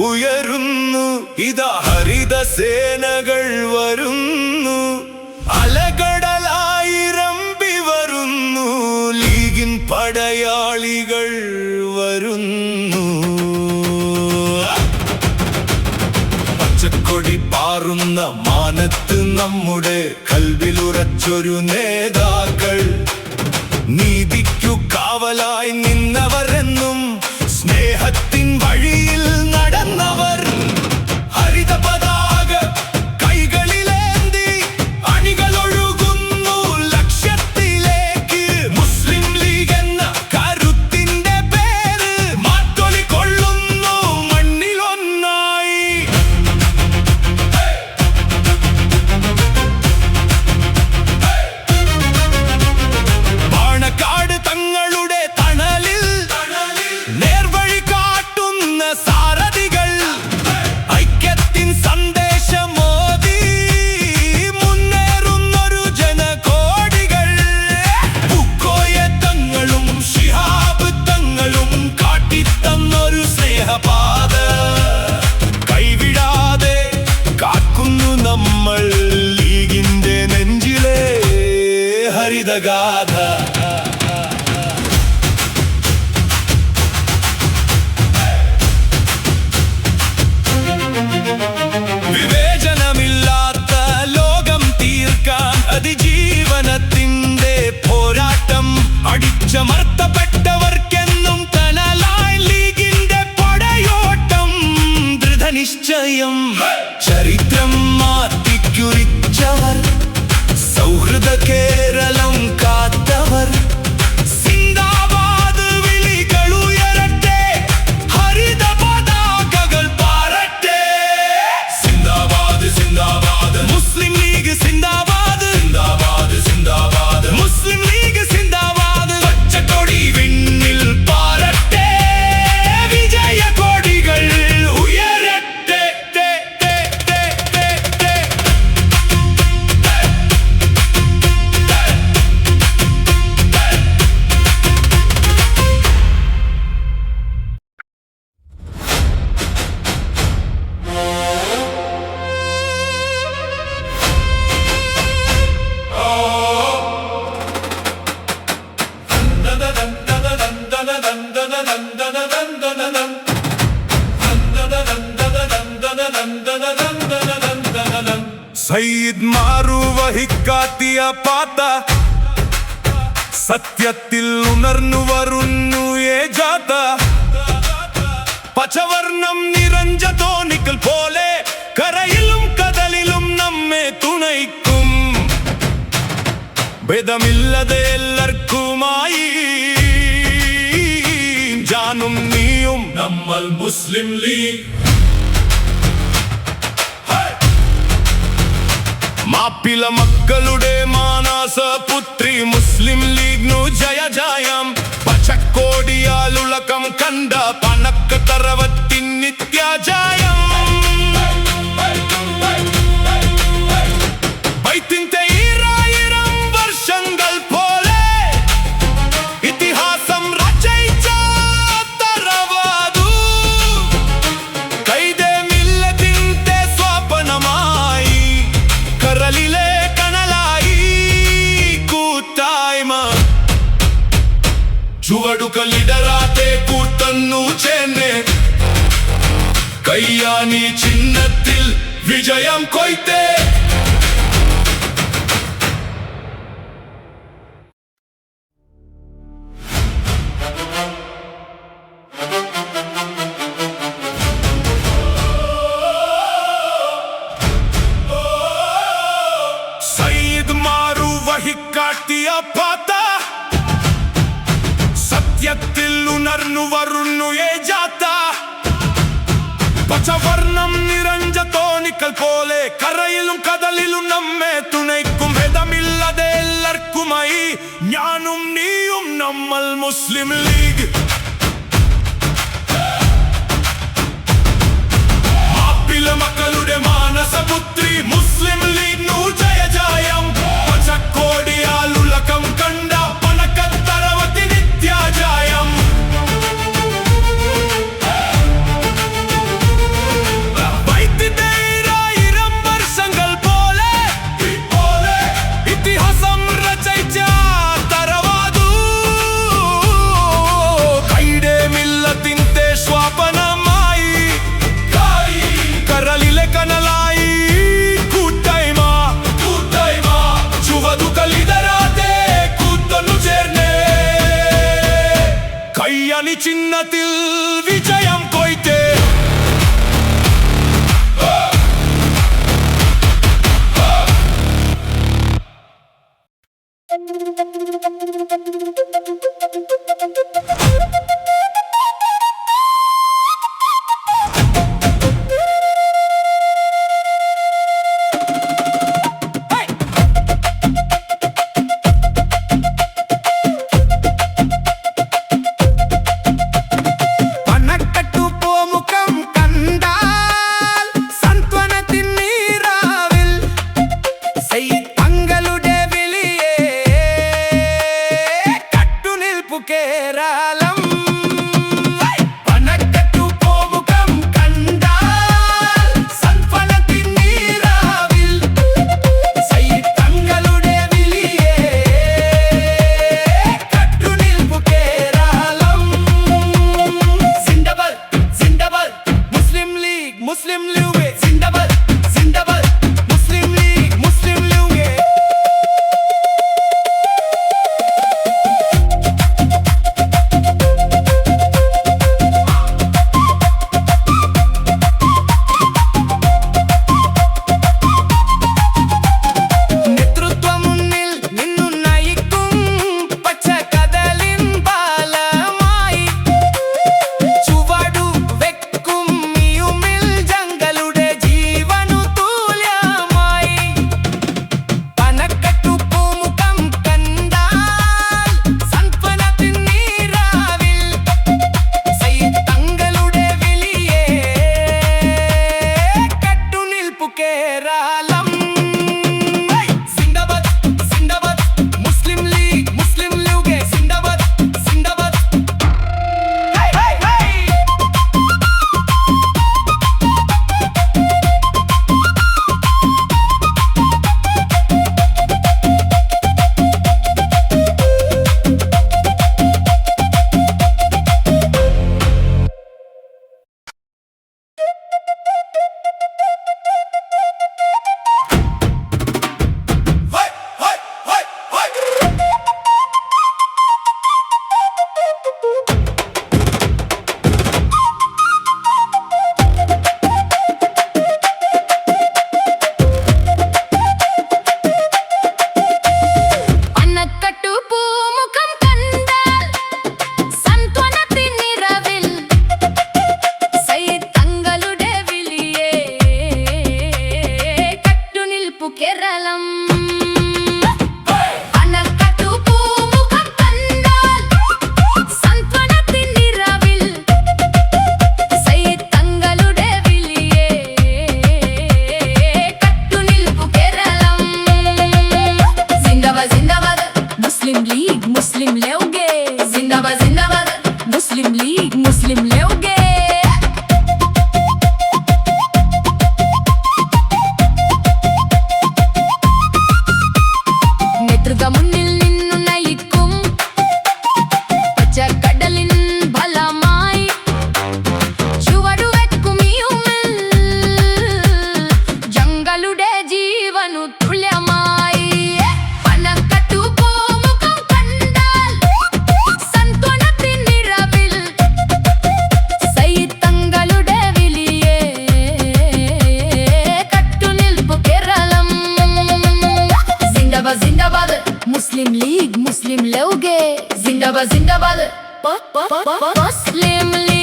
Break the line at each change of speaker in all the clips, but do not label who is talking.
ഉയരുന്നു. ഇതാ ഹരിതസേനകൾ വരുന്നു, അലകടലായിരമ്പി വരുന്നു. ലീഗിൻ പടയാളികൾ വരുന്നു. പച്ചക്കൊടി പാറുന്ന മാനത്ത് നമ്മുടെ കൽവിലുറച്ചൊരു നേതാക്കൾ, നീതിക്കു കാവലായി നിന്നവരെന്നും സ്നേഹത്തിൻ വഴിയിൽ നടന്നവർ. ഹരിത പതാക കൈകളിലേന്തി അണികളൊഴുകുന്നു ലക്ഷ്യത്തിലേക്ക്. മുസ്ലിം ലീഗ് എന്ന കരുത്തിന്റെ പേര് മാറ്റൊലി കൊള്ളുന്നു മണ്ണിലൊന്നായി. പാണക്കാട് തങ്ങളുടെ തണലിൽ നേർവഴി കാട്ടുന്ന സാരഥികൾ, ഐക്യത്തിൻ സന്ദേശമോദി മുന്നേറുന്നൊരു ജനകോടികൾ. ബുക്കോയ തങ്ങളും ശിഹാബ് തങ്ങളും കാട്ടിത്തന്നൊരു സ്നേഹപാത കൈവിടാതെ കാക്കുന്നു നമ്മൾ. ലീഗിന്റെ നെഞ്ചിലെ ഹരിതഗാഥ. വിവേചനമില്ലാത്ത ലോകം തീർക്കാൻ അതിജീവനത്തിന്റെ പോരാട്ടം. അടിച്ചമർത്തപ്പെട്ടവർക്കെന്നും തണലായി ലീഗിന്റെ പടയോട്ടം. ദൃഢനിശ്ചയം ചരിത്രം മാറ്റിക്കുറിച്ചവർ, സൗഹൃദ കേരളം കാത്തവർ. സിന്ദാബാദ് വിളികളുയരട്ടെ, ഹരിത പതാകകൾ പാറട്ടെ. സിന്ദാബാദ് സിന്ദാബാദ് മുസ്ലിം ലീഗ് സിന്ദാബാദ്. സിന്ദാബാദ് സിന്ദാബാദ് മുസ്ലിം ലീഗ് സിന്ദാബാദ്. പച്ചക്കൊടി വിണ്ണിൽ പാറട്ടെ, വിജയക്കൊടികൾ ഉയരട്ടെ. സയ്യിദ് മാറു വഹിക്കാത്തിയ പാത, സത്യത്തിൽ ഉണർന്നു വരുന്നു ഏ ജാഥ. പച്ചവർണം നിറഞ്ഞ തോണികൾ പോലെ കരയിലും കടലിലും നമ്മെ തുണയ്ക്കും. ഭേദമില്ലതെ എല്ലാവർക്കുമായി ജാനും നീയും നമ്മൾ മുസ്ലിം ലീഗ്. മാപ്പിള മക്കളുടെ മാനസ പുത്രി മുസ്ലിം ലീഗ് ജയ ജയം. പച്ചക്കോടിയാലുളക്കം കണ്ട പണക്ക തറവത്തിൻ നിത്യജയം. ബൈത്തിൻ്റെ 1000 വർഷങ്ങൾ പോലെ ഇതിഹാസം രചയിച്ച തറവാദു. കൈദേ മില്ലത്തിൻ്റെ സ്വപ്നമായി, കരളിലെ കനലായി കൂട്ടായ്മ. ചുവടുകളിടരാതെ കൂട്ടുന്നു ചേർന്ന്, കയ്യാനി ചിഹ്നത്തിൽ വിജയം കൊയ്ത്തേ. സയ്യിദ് മാറു വഹിക്കാട്ടിയ പാത, സത്യത്തിൽ ഉണർന്നു വരുന്നു ഏ ജാഥ. പച്ചവർണം നിറഞ്ഞ തോണികൾ പോലെ കരയിലും കടലിലും നമ്മെ തുണയ്ക്കും. ഭേദമില്ലാതെ എല്ലാവർക്കുമായി ഞാനും നീയും നമ്മൾ മുസ്ലിം ലീഗ്. മാപ്പിള മക്കളുടെ മാനസ പുത്രി മുസ്ലിം ലീഗ് ജയ ജയം. പച്ചക്കോടിയാലുളക്കം കണ്ട പണക്കത്തറവത്തി നിത്യജയം. കയ്യണി ചിഹ്നത്തിൽ വിജയം കൊയ്ത്തേ.
जिंदाबाद मुस्लिम लीग।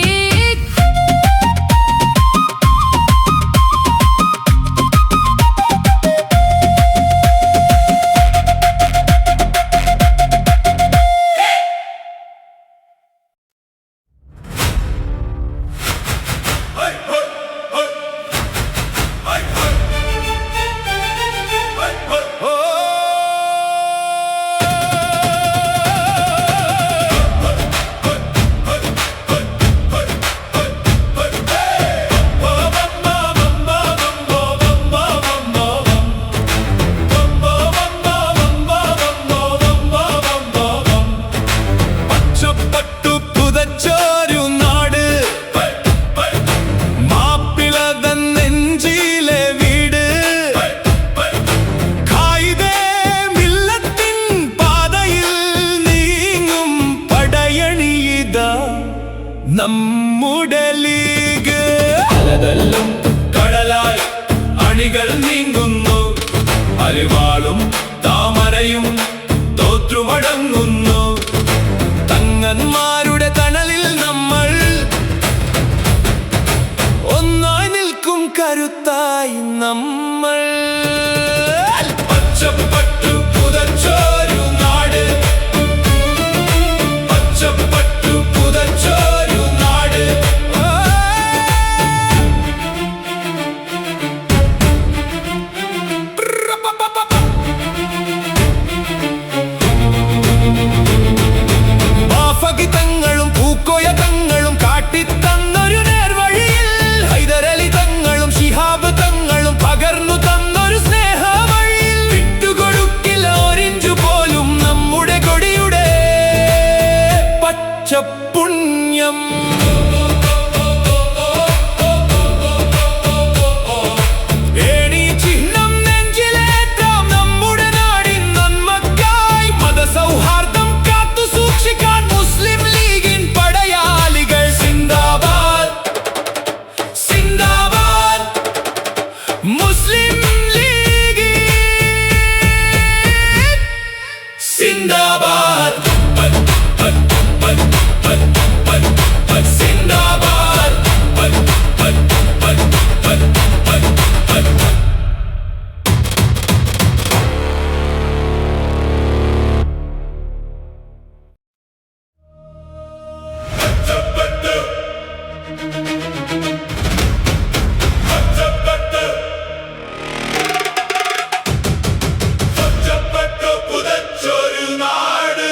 നമ്മുടെ ലീഗ്. അലതല്ലും കടലായി അണികൾ നീങ്ങുന്നു, അരിവാളും താമരയും തോറ്റുമടങ്ങുന്നു. തങ്ങന്മാരുടെ തണലിൽ നമ്മൾ ഒന്നായി നിൽക്കും, കരുത്തായി നമ്മൾ. പച്ചപ്പട്ടു പുതച്ചോരു നാട്, പച്ചപ്പട്ടു പുതച്ചോരു നാട്. മാഫകിതങ്ങളും പൂക്കോയ തങ്ങളും കാട്ടിത്തന്നൊരു നേർവഴിയിൽ, ഹൈദരലി തങ്ങളും ശിഹാബ് തങ്ങളും പകർന്നു തന്നൊരു സ്നേഹവഴിയിൽ. വിട്ടുകൊടുക്കില്ല ഒരിഞ്ചു പോലും നമ്മുടെ കൊടിയുടെ പച്ചപ്പുണ്യം. ഏണി ചിഹ്നം നെഞ്ചിലേറ്റാം നമ്മുടെ നാടിൻ നന്മക്കായി. മതസൗഹാർദ്ദം കാത്തു സൂക്ഷിക്കാൻ മുസ്ലിം ലീഗിൻ പടയാളികൾ. സിന്ദാബാദ് സിന്ദാബാദ് മുസ്ലിം ലീഗ് സിന്ദാബാദ്. സിന്ദാബാദ്. പച്ചപ്പട്ടു പുതച്ചൊരു നാട്.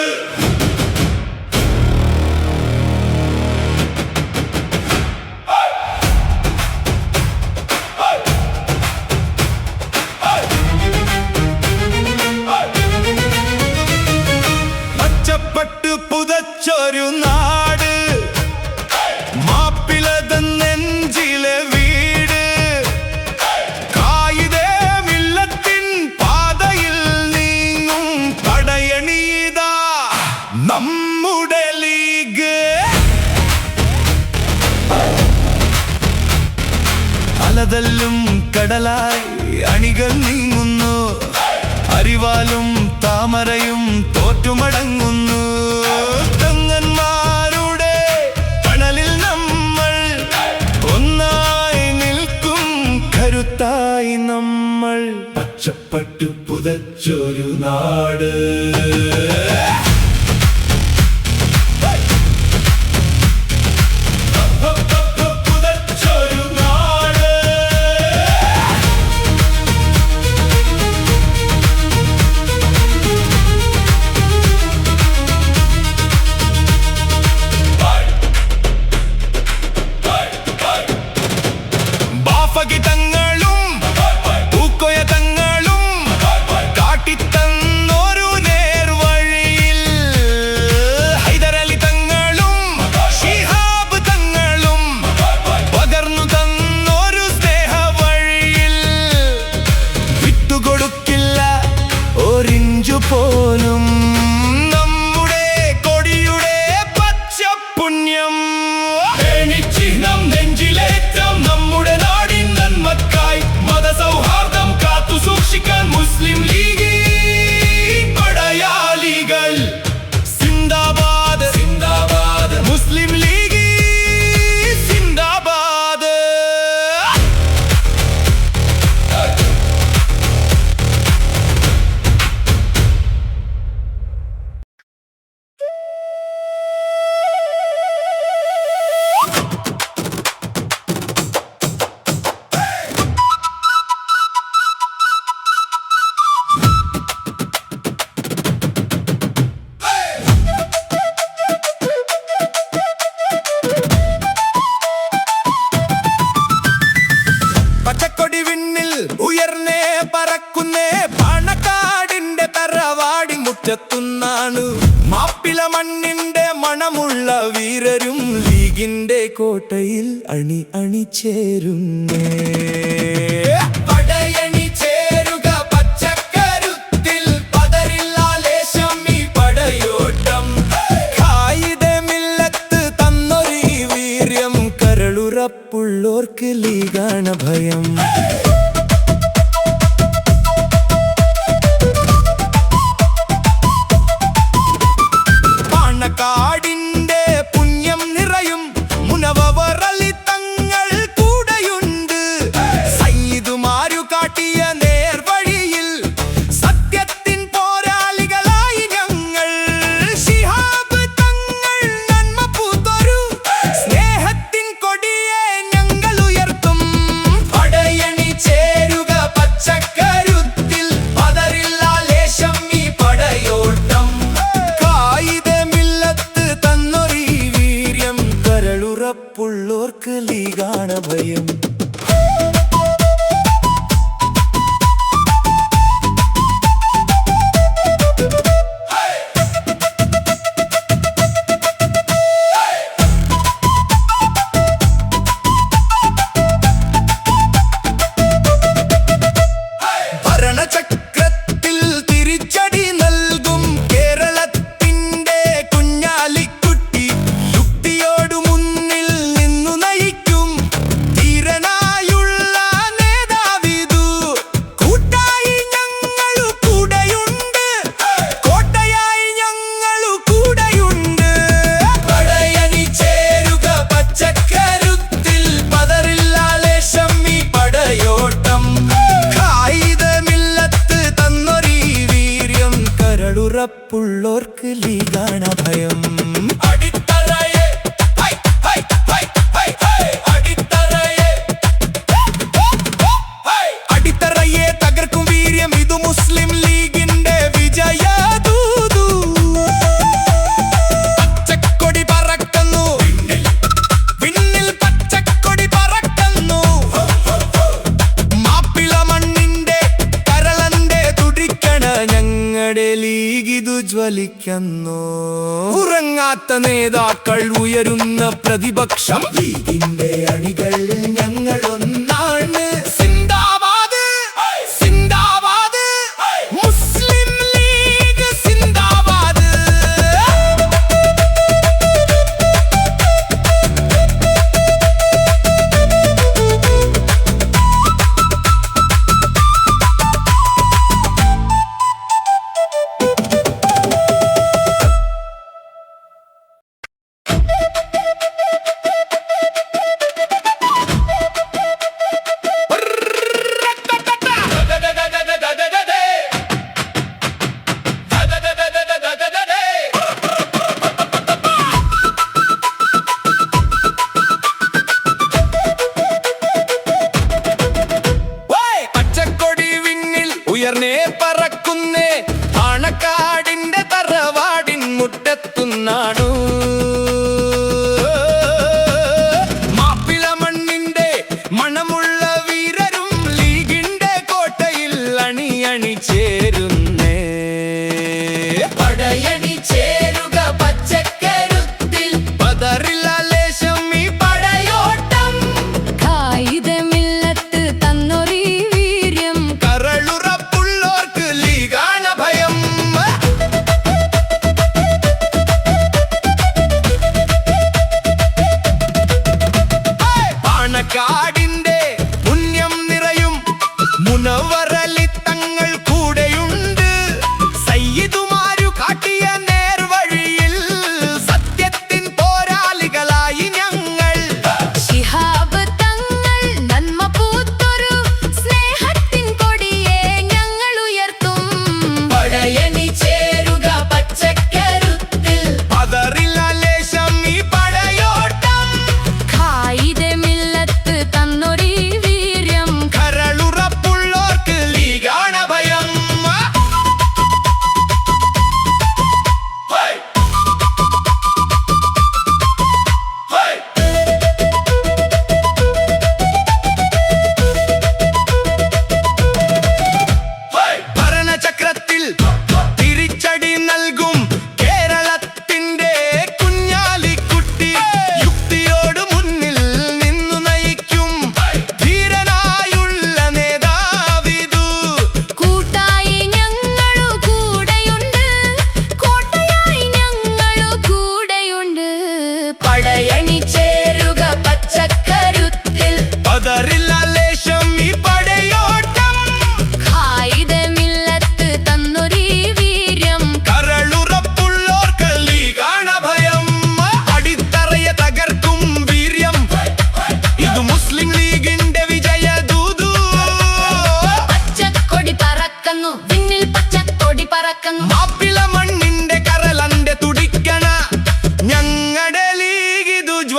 പച്ചപ്പട്ടു പുതച്ചൊരു നാട്, മാപ്പിളത നെഞ്ചിലെ വീട്. കായിദേ മില്ലത്തിൻ പാതയിൽ നീങ്ങും പടയണീതാ നമ്മുടെ ലീഗ്. അലതല്ലും കടലായി അണികൾ നീങ്ങുന്നു, അരിവാലും താമരയും തോറ്റുമടങ്ങുന്നു. തങ്ങന്മാരുടെ തണലിൽ നമ്മൾ ഒന്നായി നിൽക്കും, കരുത്തായി നമ്മൾ. പച്ചപ്പട്ടു പുതച്ചൊരു നാട്. പുതച്ചൊരു നാട്. ബാഫകിതങ്ങളും പൂക്കോയ തങ്ങളും കാട്ടിത്തന്നൊരു നേർവഴിയിൽ, ഹൈദരലി തങ്ങളും ശിഹാബ് തങ്ങളും പകർന്നു തന്നൊരു സ്നേഹവഴിയിൽ. വിട്ടുകൊടുക്കില്ല ഒരിഞ്ചു പോലും നമ്മുടെ കൊടിയുടെ പച്ചപ്പുണ്യം. ചിഹ്നം നെഞ്ചിലേറ്റം നമ്മുടെ നാടിൻ നന്മക്കായി. മതസൗഹാർദ്ദം കാത്തു സൂക്ഷിക്കാൻ മുസ്ലിം ലീഗ് പടയാളികൾ. സിന്ദാബാദ് സിന്ദാബാദ് മുസ്ലിം ലീഗ് സിന്ദാബാദ്. പച്ചക്കൊടി വിണ്ണിൽ ഉയർന്നേ പറക്കുന്നേ, പാണക്കാടിന്റെ തറവാടി മുറ്റത്തുന്നാണ്. മാപ്പിള മണ്ണിന്റെ മണമുള്ള വീരരും ലീഗിന്റെ കോട്ടയിൽ അണി അണിചേരുന്നേ. പടയണി ചേരുക പച്ചക്കരുത്തിൽ, പതറില്ല ലേശം ഈ പടയോട്ടം. കായിദേ മില്ലത്ത് തന്നൊരു
ഉള്ളോർക്ക് ലീഗാണ് ഭയം. പാണക്കാടിന്റെ പുണ്യം നിറയും മുനവ്വർ അലി തങ്ങൾ കൂടെയുണ്ട്. സയ്യിദുമാരു കാട്ടിയ നേർവഴിയിൽ സത്യത്തിൻ പോരാളികളായി ഞങ്ങൾ. ശിഹാബ് തങ്ങൾ നന്മ പൂത്തൊരു സ്നേഹത്തിൻ കൊടിയെ ഞങ്ങൾ ഉയർത്തും. പടയണി ചേരുക പച്ചക്കരുത്തിൽ, പതറില്ല ലേശം ഈ പടയോട്ടം. കായിദെ മില്ലത്ത് തന്നൊരീ വീര്യം, കരളുറപ്പുള്ളോർക്ക് ലീഗാണ് ഭയം. ഭരണചക്രത്തിൽ തിരിച്ചടി നൽകും കേരളത്തിന്റെ കുഞ്ഞാലിക്കുട്ടി. യുക്തിയോടു മുന്നിൽ നിന്നു നയിക്കും ധീരനായുള്ള നേതാവിതു. കൂട്ടായി ഞങ്ങളു കൂടെയുണ്ട്, കോട്ടയായി ഞങ്ങളു കൂടെയുണ്ട്. പടയണി ചേരുക പച്ചക്കരുത്തിൽ, പതറില്ല ലേശം ഈ പടയോട്ടം. കരളുറപ്പുള്ളോർക്ക് ലീഗാണ് ഭയം. അടിത്തറയെ ഹൈ ഹൈ ഹൈ ഹൈ ഹൈ, അടിത്തറയെ ഹൈ, അടിത്തറയെ തകർക്കും വീര്യം ഇതു മുസ്ലിം ലീഗിന്റെ വിജയദൂതു. പച്ചക്കൊടി പറക്കുന്നു വിണ്ണിൽ, പച്ചക്കൊടി പറക്കുന്നു. മാപ്പിള മണ്ണിന്റെ കരളന്റെ തുടിക്കണ ഞങ്ങളുടെ ലീഗിതു ജ്വലിക്കുന്നു. ഉറങ്ങാത്ത നേതാക്കൾ ഉയരുന്ന പ്രതിപക്ഷം, ലീഗിന്റെ അണികൾ ഞങ്ങളൊന്നാണ്. സിന്ദാബാദ് സിന്ദാബാദ്, മുസ്ലിം ലീഗ് സിന്ദാബാദ്.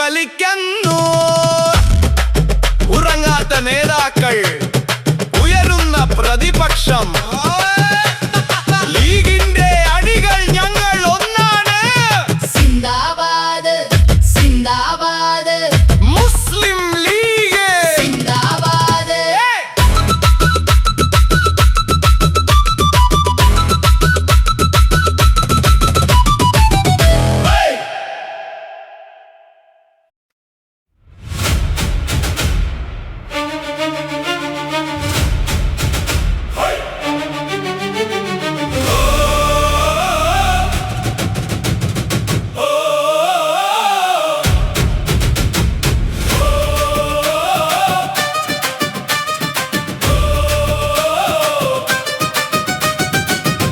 ജ്വലിക്കുന്നു. ഉറങ്ങാത്ത നേതാക്കൾ, ഉയരുന്ന പ്രതിപക്ഷം, ലീഗിന്റെ അണികൾ ഞങ്ങൾ ഒന്നാണ്.
സിന്ദാബാദ് സിന്ദാബാദ്
മുസ്ലിം ലീഗ്
സിന്ദാബാദ്.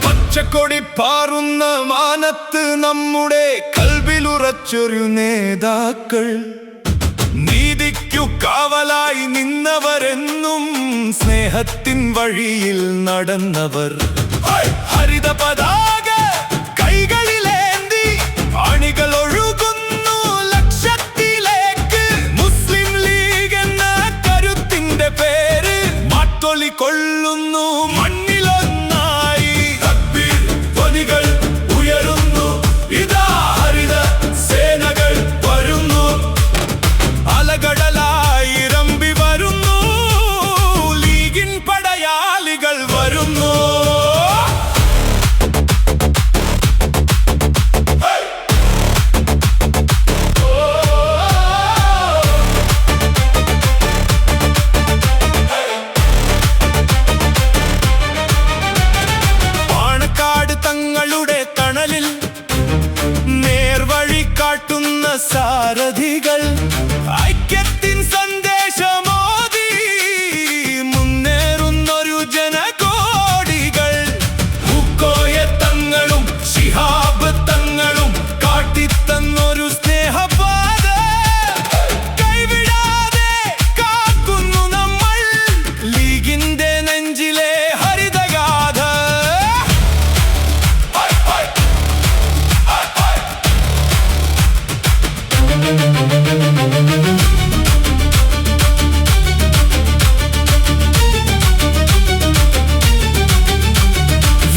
പച്ചക്കൊടി പാറുന്ന മാനത്ത് നമ്മുടെ കൽവിലുറച്ചൊരു നേതാക്കൾ, നീതിക്കു കാവലായി നിന്നവരെന്നും സ്നേഹത്തിൻ വഴിയിൽ നടന്നവർ. ഹരിത പതാക കൈകളിലേന്തി അണികൾ ഒഴുകുന്നു ലക്ഷ്യത്തിലേക്ക്. മുസ്ലിം ലീഗ് എന്ന കരുത്തിന്റെ പേര് മാറ്റൊലി കൊള്ളുന്നു മണ്ണിലൊന്നായി. തക്ബീർ ധ്വനികൾ ഉയരുന്നു, ഇതാ ഹരിത സേനകൾ വരുന്നു. അലകടലായി ഇരമ്പി വരുന്നു, ലീഗിൻ പടയാളികൾ വരുന്നു. പാണക്കാട് തങ്ങളുടെ തണലിൽ നേർവഴി കാട്ടുന്ന സാരഥികൾ, ഐക്യത്തിൻ സന്ദേശമോദി മുന്നേറുന്നൊരു ജനകോടികൾ. മുക്കോയ തങ്ങളും ശിഹാബ് തങ്ങളും കാട്ടിത്തന്നൊരു സ്നേഹപാത കൈവിടാതെ കാക്കുന്നു നമ്മൾ, ലീഗിന്റെ നെഞ്ചിലെ ഹരിതഗാഥ.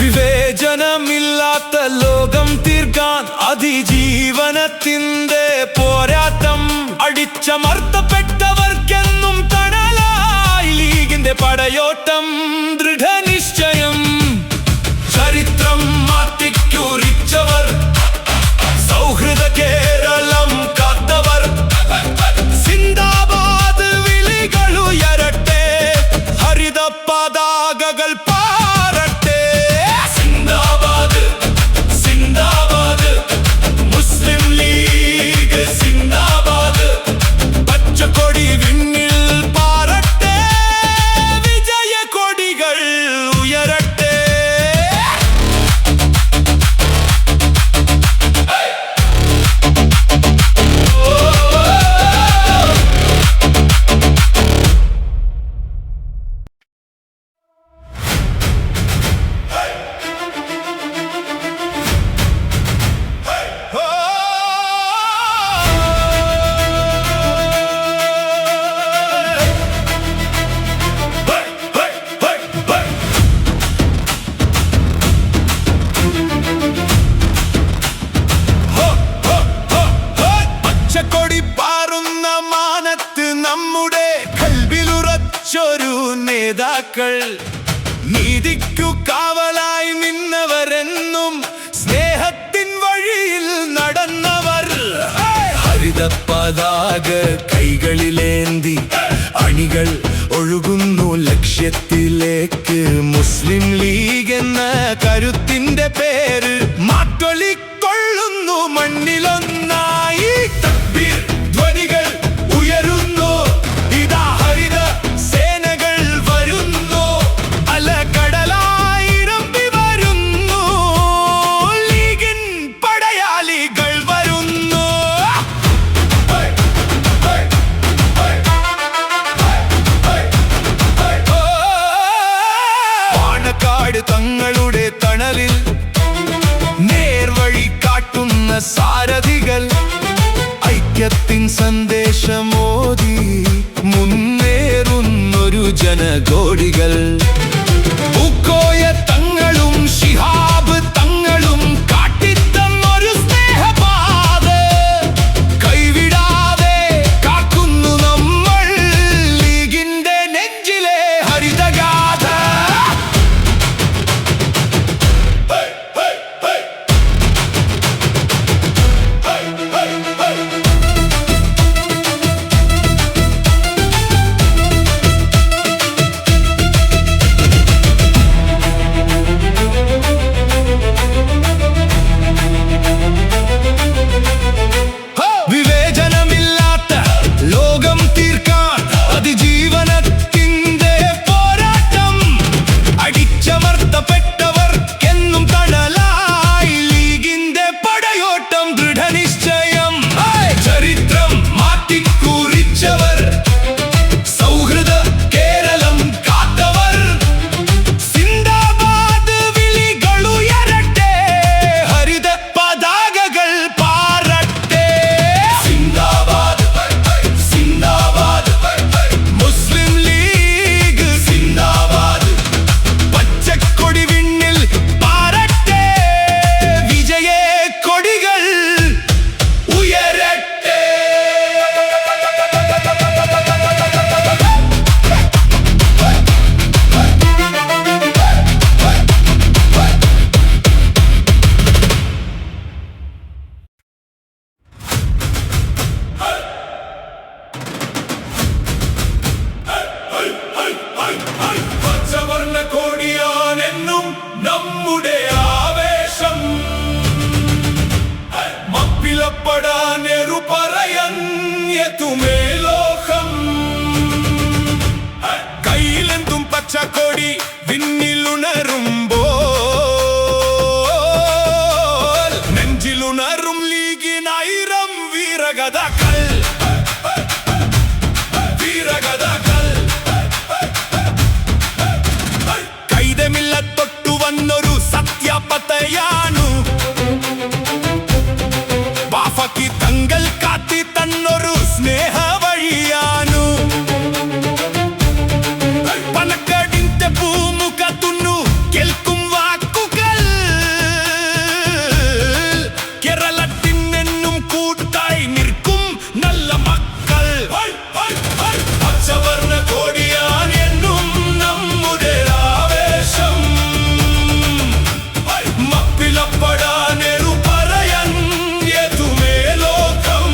വിവേചനമില്ലാത്ത ലോകം തീർക്കാൻ അതിജീവനത്തിന്റെ പോരാട്ടം. അടിച്ചമർത്തപ്പെട്ടവർക്കെന്നും തണലായി ലീഗിന്റെ പടയോട്ടം. ദൃഢനിശ്ചയം ചരിത്രം മാറ്റിക്കുറിച്ചവർ, സൗഹൃദ കേരളം കാത്തവർ. സിന്ദാബാദ് വിളികൾ ഉയരട്ടെ, ഹരിത പതാകകൾ പാറട്ടെ. സിന്ദാബാദ് സിന്ദാബാദ് മുസ്ലിം ലീഗ് സിന്ദാബാദ്. പച്ചക്കൊടി വിണ്ണിൽ പാറട്ടെ, വിജയ കൊടികൾ ഉയരട്ടെ. പച്ചക്കൊടി പാറുന്ന മാനത്ത് നമ്മുടെ കൽവിലുറച്ചൊരു നേതാക്കൾ, നീതിക്കു കാവലായി നിന്നവരെന്നും സ്നേഹത്തിൻ വഴിയിൽ നടന്നവർ. ഹരിത പതാക കൈകളിലേന്തി അണികൾ ഒഴുകുന്നു ലക്ഷ്യത്തിലേക്ക്. മുസ്ലിം ലീഗ് എന്ന കരുത്തിന്റെ പേര് മാറ്റൊലി കൊള്ളുന്നു മണ്ണിലൊന്നായി. തക്ബീർ ധ്വനികൾ ഉയരുന്നു, ഇതാ ഹരിത സേനകൾ വരുന്നു. അലകടലായി ഇരമ്പി വരുന്നു, ലീഗിൻ പടയാളികൾ വരുന്നു. പാണക്കാട് തങ്ങളുടെ തണലിൽ നേർവഴി കാട്ടുന്ന സാരഥികൾ, ഐക്യത്തിൻ സന്ദേശമോദി മുന്നേറുന്നൊരു ജനകോടികൾ. പൂക്കോയ തങ്ങളും ശിഹാബ് തങ്ങളും കാട്ടിത്തന്നൊരു സ്നേഹപാത കൈവിടാതെ കാക്കുന്നു നമ്മൾ ലീഗിന്റെ നെഞ്ചിലെ ഹരിതഗാഥ. വിവേചനമില്ലാത്ത ലോകം തീർക്കാൻ അതിജീവനത്തിന്റെ പോരാട്ടം. അടിച്ചമർത്തപ്പെട്ടവർ എന്നും തണലായി ലീഗിന്റെ പടയോട്ടം. ദൃഢനിശ്ചയം ചരിത്രം മാറ്റിക്കുറിച്ചവർ, സൗഹൃദ കേരളം കാത്തവർ. സിന്ദാബാദ് വിളികളുയരട്ടെ, ഹരിത പതാകകൾ പാറട്ടെ. സിന്ദാബാദ് സിന്ദാബാദ് മുസ്ലിം ലീഗ് സിന്ദാബാദ്. പച്ചക്കൊടി വിണ്ണിൽ പാറട്ടെ, വിജയ കൊടികൾ ഉയരട്ടെ. പച്ചവർണ്ണ കോടിയാണെന്നും നമ്മുടെ ആവേശം. മപ്പിലപ്പെടാനെറു പറയത്തുമേ ലോകം. കയ്യിലെന്തും പച്ചക്കൊടി വിണ്ണിലുണരുമ്പോൾ നെഞ്ചിലുണരും ലീഗിനായിരം വീരഗതാക്കൾ. വീരഗതാക്കൾ കൈതമില്ല തൊട്ടു വന്നൊരു സത്യപതയാണു. ബാഫക്കി തങ്ങൾ കാത്തി തന്നൊരു സ്നേഹ വഴിയാണു. പനക്കടിന്റെ പൂമുഖ തുന്നു കേൾക്കും വാക്കുകൾ. കേരളത്തിനെന്നും കൂട്ടായി നിൽക്കും നല്ല മക്കൾ. പച്ചവർണ്ണ കോടിയാണ് എന്നും നമ്മുടെ ആവേശം. മപ്പിലപ്പെടാനെറു പറയത്തുമേ ലോകം.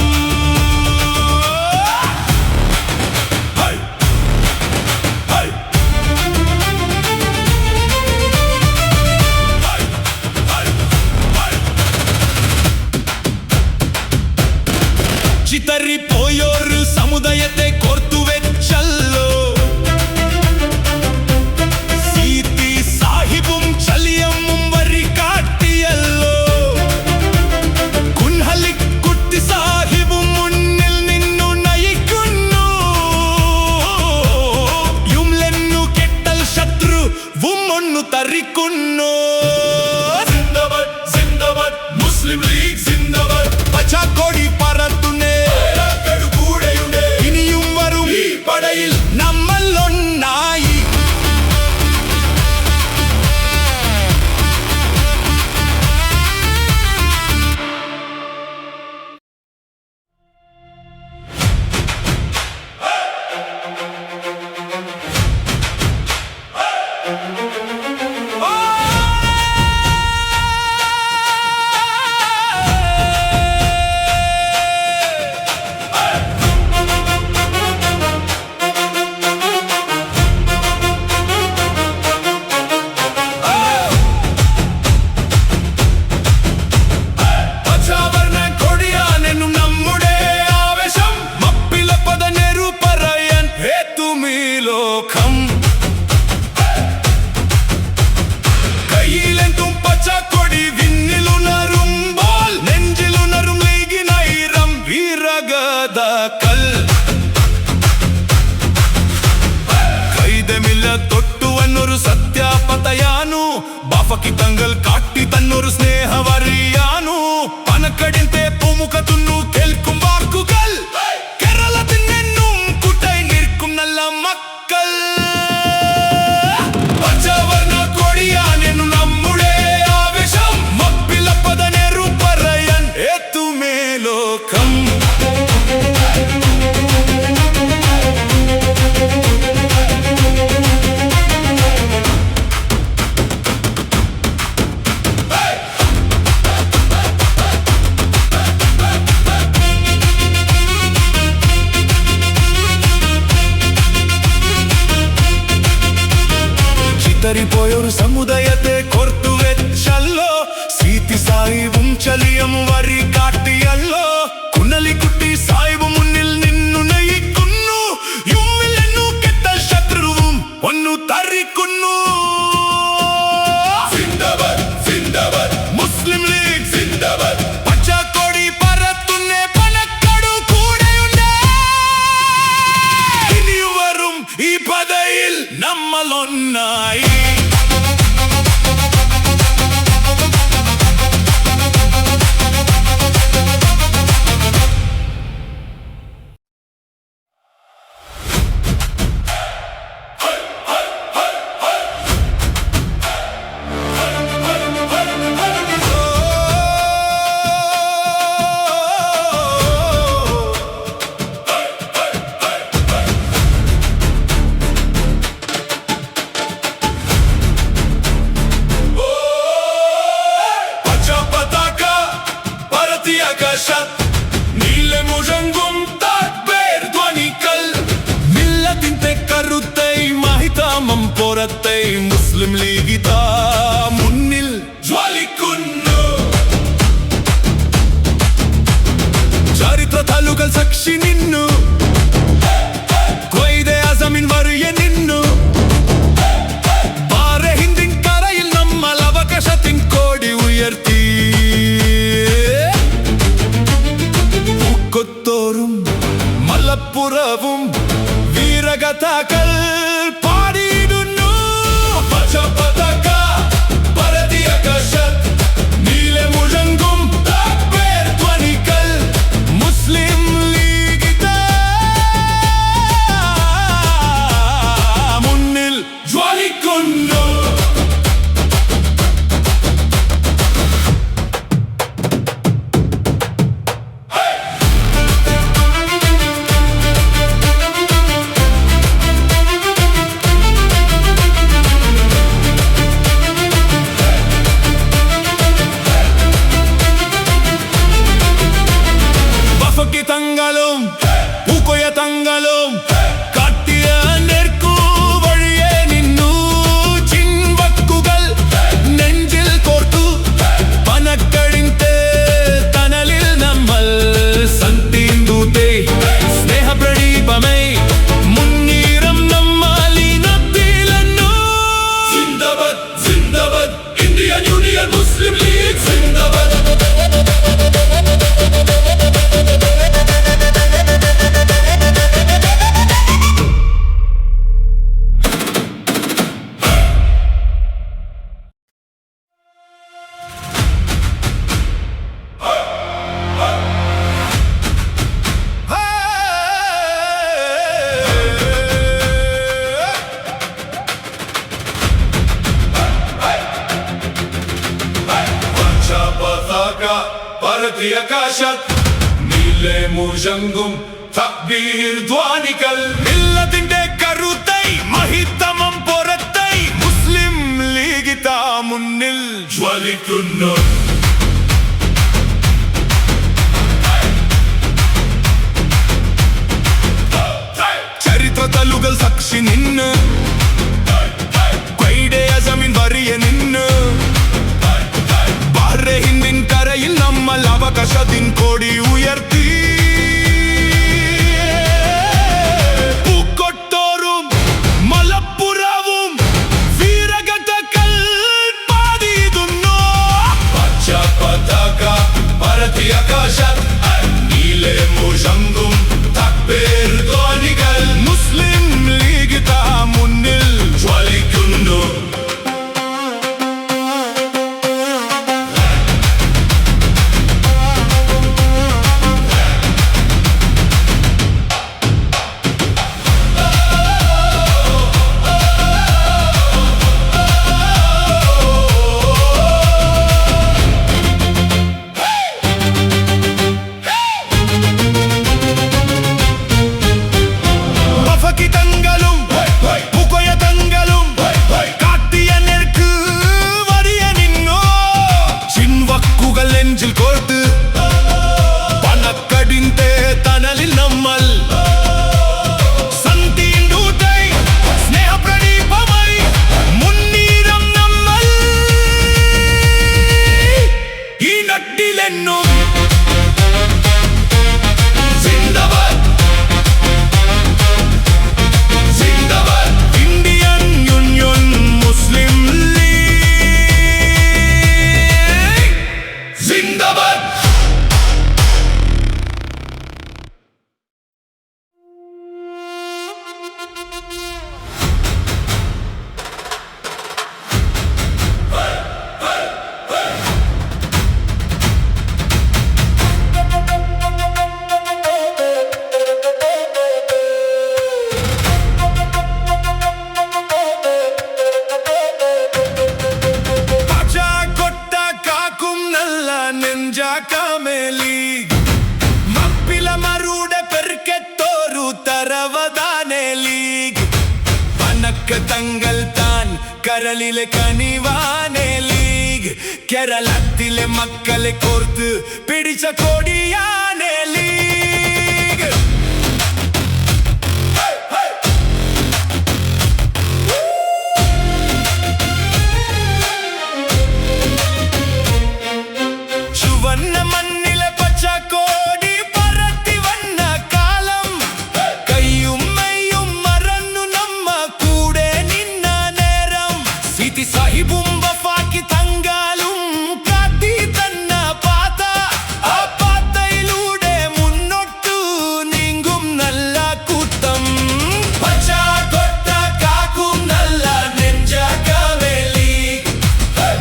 ചിതറിപ്പോയൊരു സമുദായത്തെ കോർത്തുവെച്ചല്ലോ. സീതി സാഹിബും ചലിയമ്മും വരി കാട്ടിയല്ലോ. കുൻഹലിക്കുട്ടി സാഹിബും മുന്നിൽ നിന്നു നയിക്കുന്നു. യുംലെന്നു കെട്ടൽ ശത്രുവും ഒന്നു തറിക്കുന്നു. സിന്ദാബാദ് സിന്ദാബാദ് മുസ്ലിം ലീഗ് സിന്ദാബാദ്. പച്ചക്കൊടി പറത്തുന്നേ കൂടെയുണ്ട്. ഇനിയും വരും ഈ പടയിൽ നമ്മൾ ഒന്നായി. ബാഫക്കി തങ്ങൾ കാട്ടി തന്നൊരു സ്നേഹവറിയാനു പനക്കടിന്റെ പൂമുഖത്തുന്നു കേൾക്കും വാക്കുകൾ ചിതറിപ്പോയൊരു സമുദയത്തെ കോർത്തുവെച്ചല്ലോ. സീതി സായിബും ചലിയം വരി കാട്ടിയല്ലോ. കുന്നലിക്കുട്ടി സായിബ് മുന്നിൽ നിന്നു നയിക്കുന്നു. യുമ്മിലെന്നു കെട്ട ശത്രുവും ഒന്നു തറിക്കുന്നു. മുസ്ലിം ലീഗ് സിന്ദാബാദ്. പച്ചക്കൊടി പറത്തുന്നേ പനക്കടു കൂടെയുണ്ട്. ഇനിയും വരും ഈ പദയിൽ നമ്മൾ ഒന്നായി. നീലെ മുഴങ്ങും താക്ബീർ ധ്വനികൾ. മില്ലത്തിന്റെ കരുത്തൈ മഹിതാമം പുറത്തൈ മുസ്ലിം ലീഗിതാ മുന്നിൽ ജ്വലിക്കുന്നു. ചരിത്ര താളുകൾ സാക്ഷി നിന്നു. ഖ്വയ്ദെ ആസമിൻ വരിയെ നിന്നു. പാറെ ഹിന്ദിൻ കരയിൽ നമ്മൾ അവകാശത്തിൻ കോടി ഉയർത്തി. കൊത്തോറും മലപ്പുറവും വീരഗാഥകൾ പാടിയിടുന്നു. പച്ചപ്പതാക പരതി ആകാശത്ത് നീലെ മുഴങ്ങും താക്ബീർ ധ്വനികൾ. മുസ്ലിം ലീഗിതാ മുന്നിൽ ജ്വലിക്കുന്നു. തങ്ങളും പൂക്കോയ തങ്ങളും കാട്ടിയ നേർക്കു വഴിയെ നിന്നു. ചിൻവക്കുകൾ നെഞ്ചിൽ കോർത്തു. പനക്കടിന്റെ തണലിൽ നമ്മൾ സന്ധിന്തൂത്തെ സ്നേഹ പ്രദീപമേ മുന്നീറം നമ്മളിനത്തിലെന്നു. സിന്ദാബാദ് സിന്ദാബാദ് ഇന്ത്യൻ യൂണിയൻ മുസ്ലിം ലീഗ് സിന്ദാബാദ്. പരതി ആകാശത്ത് നീലെ മുഴങ്ങും തക്ബീർ ധ്വനികൾ. മില്ലത്തിന്റെ കരുത്തൈ മഹിതമം പുറത്തൈ മുസ്ലിം ലീഗിതാ മുന്നിൽ ജ്വലിക്കുന്നു. ചരിത്ര താളുകൾ സാക്ഷി നിന്ന്. ഖ്വയ്ദെ ആസമിൻ വരിയെ നിന്ന്. പാറെ ഹിന്ദിൻ കരയിൽ നമ്മൾ അവകാശത്തിൻ കോടി ഉയർത്തി. പൂക്കൊട്ടോറും മലപ്പുറവും വീരഗാഥകൾ പാടിയിടുന്നു. പച്ചപ്പതാക പരതി ആകാശത്ത് നീലെ മുഴങ്ങും താക്ബീർ ധ്വനികൾ. മുസ്ലിം ലീഗിതാ മുന്നിൽ ജ്വലിക്കുന്നു.
തങ്ങൾ താൻ കരളിലെ കനിവാനെ ലീഗ് കേരളത്തിലെ മക്കളെ കോർത്ത് പിടിച്ച കൊടിയാനെ ലീഗ് ചുവന്ന മണ്ണിലെ പച്ചക്കോടി പറത്തി വന്ന കാലം കയ്യും മെയ്യും മറന്നു നമ്മ കൂടെ നിന്ന നേരം സിതി സാഹിബും വഫാക്കി തങ്കാലും കാത്തി തന്ന പാത ആ പാതയിലൂടെ മുന്നോട്ടു നീങ്ങും നല്ല കൂട്ടം പച്ചക്കൊട്ട കാക്കും നല്ല നെഞ്ചകവേലി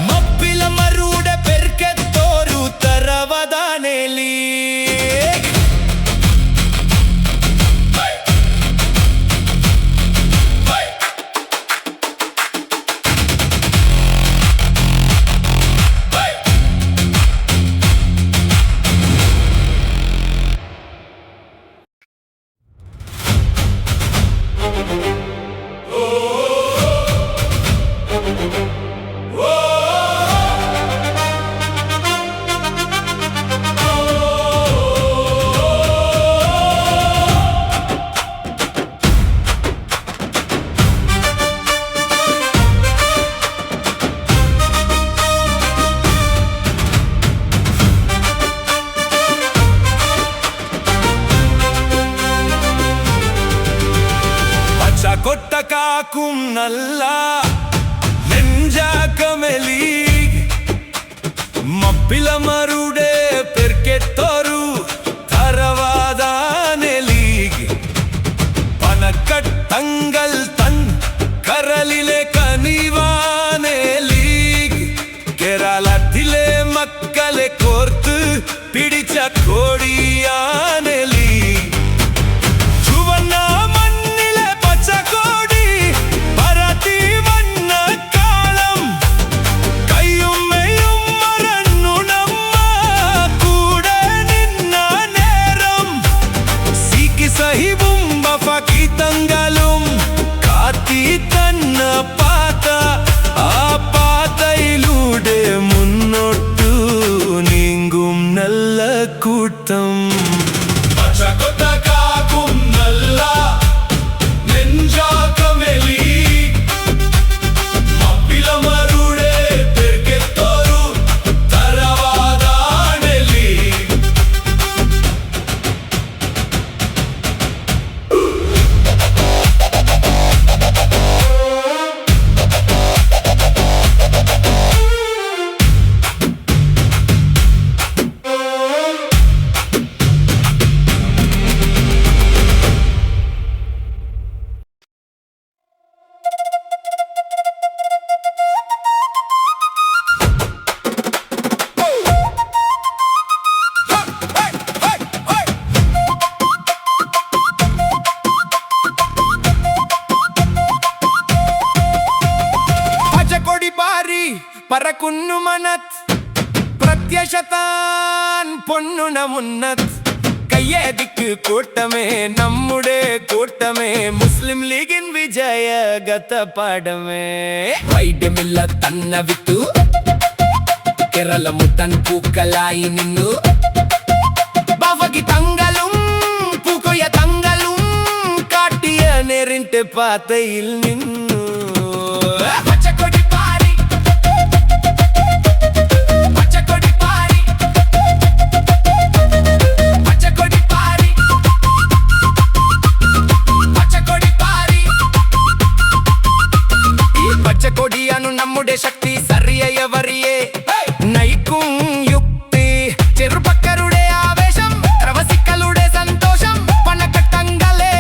മപ്പില മറുടെ പെർക്കെത്തോരു തറവദാനേലി കൊട്ട കാക്കും നല്ല നെഞ്ചാക്കമെലി മപ്പില മറുടെ പെർക്കെത്തോരു തറവാദാനെ ലീഗ് പനക്കട്ടങ്ങൾ തൻ കരളിലെ കനിവാനെ ലീഗ് കേരളത്തിലെ മക്കളെ കോർത്ത് പിടിച്ച കൊടിയാനെ ലീഗ് ചുവന്ന മണ്ണിലെ പച്ചക്കോടി പറത്തി വന്ന കാലം കയ്യും മെയ്യും മറന്നു നമ്മ കൂടെ നിന്ന നേരം സിക്കി സാഹിബും വഫാക്കി തങ്കാലും കാത്തി തന്ന പാത ആ പാതയിലൂടെ മുന്നോട്ടു നീങ്ങും നല്ല കൂട്ടം പച്ചക്കൊട്ട കാക്കും നല്ല നെഞ്ചാക്കമെലി മപ്പില മറുടെ പെർക്കെത്തോരു തറവാദാനെലി പച്ചക്കൊടി പാറി പറക്കുന്നു മനത് പ്രത്യക്ഷത്താൻ പൊന്നുണ മുന്നത് കയ്യേദിക്ക് കൂട്ടമേ നമ്മുടെ കൂട്ടമേ മുസ്ലിം ലീഗിൻ വിജയഗത പാടമേ വൈഡമില്ല തന്ന വിത്തു കേരള മുത്തൻ പൂക്കളായി നിന്നു ബാവകി തങ്ങളും പൂക്കൊയ്യ തങ്ങളും കാട്ടിയ നേരിട്ട് പാതയിൽ നിന്നു പച്ചക്കൊടി പാറി പച്ചക്കൊടി പാറി പച്ചക്കൊടി പാറി പച്ചക്കൊടി പാറി ഈ പച്ചക്കൊടിയാണ് നമ്മുടെ ശക്തി സറിയവറിയേ നയിക്കും യുക്തി ചെറുപ്പക്കാരുടെ ആവേശം പ്രവസിക്കളുടെ സന്തോഷം പണക്കട്ടങ്ങളെ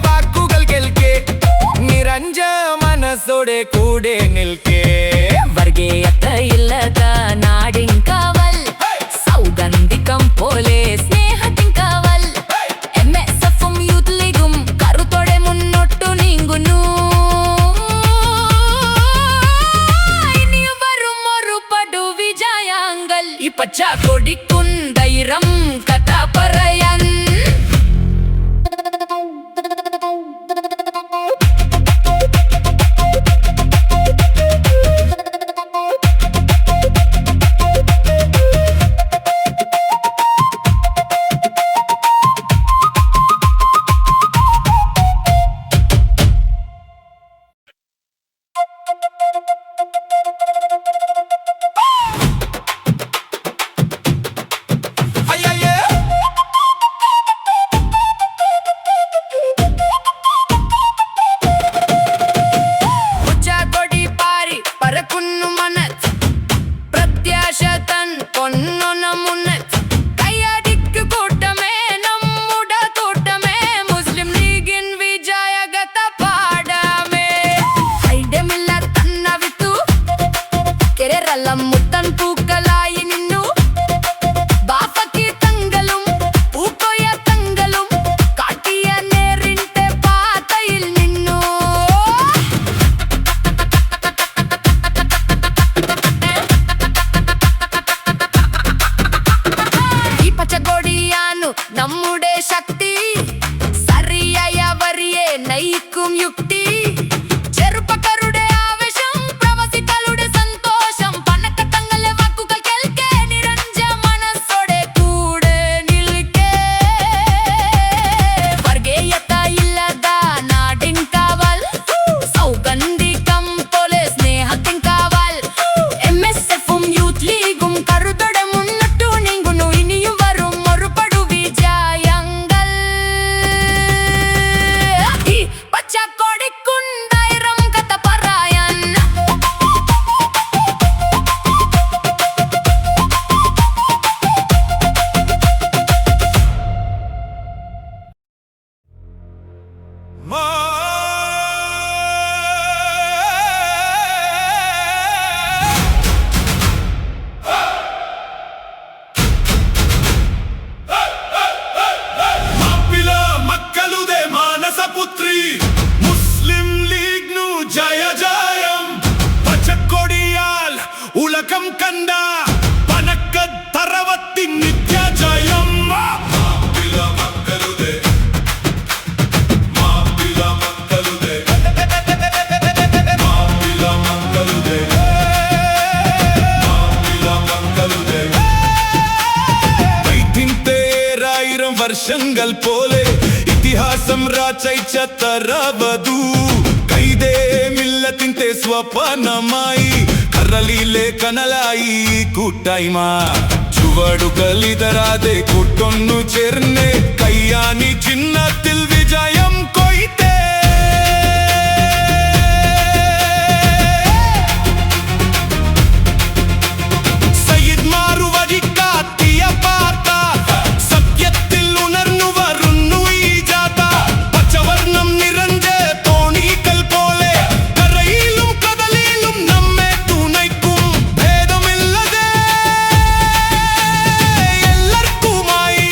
വാക്കുകൾ കേൾക്കെ നിരഞ്ജമ
നയിക്കും യുക്തി ചെറുപ്പക്കാരുടെ ആവേശം പ്രവാസികളുടെ സന്തോഷം പണക്കത്തങ്ങളെ വാക്കുകൾ കേൾക്കെ നിറഞ്ഞ മനസ്സോടെ കൂടെ നിൽക്കേ വർഗീയത ഇല്ലാത നാടിൻ കാവൽ സൗഗന്ധികം പോലെ സ്നേഹത്തിൻ കാവൽ MSF-ഉം യൂത്ത് ലീഗും കരുതോടെ മുന്നോട്ടു നീങ്ങുന്നു ഇനിയും വരും ഒരുപാട് വിജയങ്ങൾ ഈ പച്ചക്കൊടിക്കുണ്ടായിരം കഥ പറയാൻ
മാപ്പിള മക്കളുടെ മാനസപുത്രി മുസ്ലിം ലീഗ് നു ജയ ജയം പച്ചക്കൊടിയാൽ ഉലകം കണ്ട പനക്കത്തറവത്തിൻ നിത്യ ജയം മാപ്പിള മക്കളുടെ മാപ്പിള മക്കളുടെ മാപ്പിള മക്കളുടെ മാപ്പിള മക്കളുടെ വൈത്തിന്തേരായിരം വർഷങ്ങൾ പോലെ ഇതിഹാസം രാചയിച്ച തറവധു കൈതേ മില്ലത്തിന്റെ സ്വപ്നമായി കരളിലെ കനലായി കൂട്ടായ്മ ചുവടുകളിതരാതെ കൂട്ടൊന്നു ചേർന്ന് കയ്യാനി ചിഹ്നത്തിൽ വിജയം കൊയ്തേ സയ്യിദ് മാറുവഴിക്കാത്തിയ പാത സത്യത്തിൽ ഉണർന്നു വരുന്നു ഈ ജാഥ പച്ചവർണം നിറഞ്ഞ തോണികൾ പോലെ കരയിലും കടലിലും നമ്മെ തുണയ്ക്കും ഭേദമില്ലതെ എല്ലാവർക്കുമായി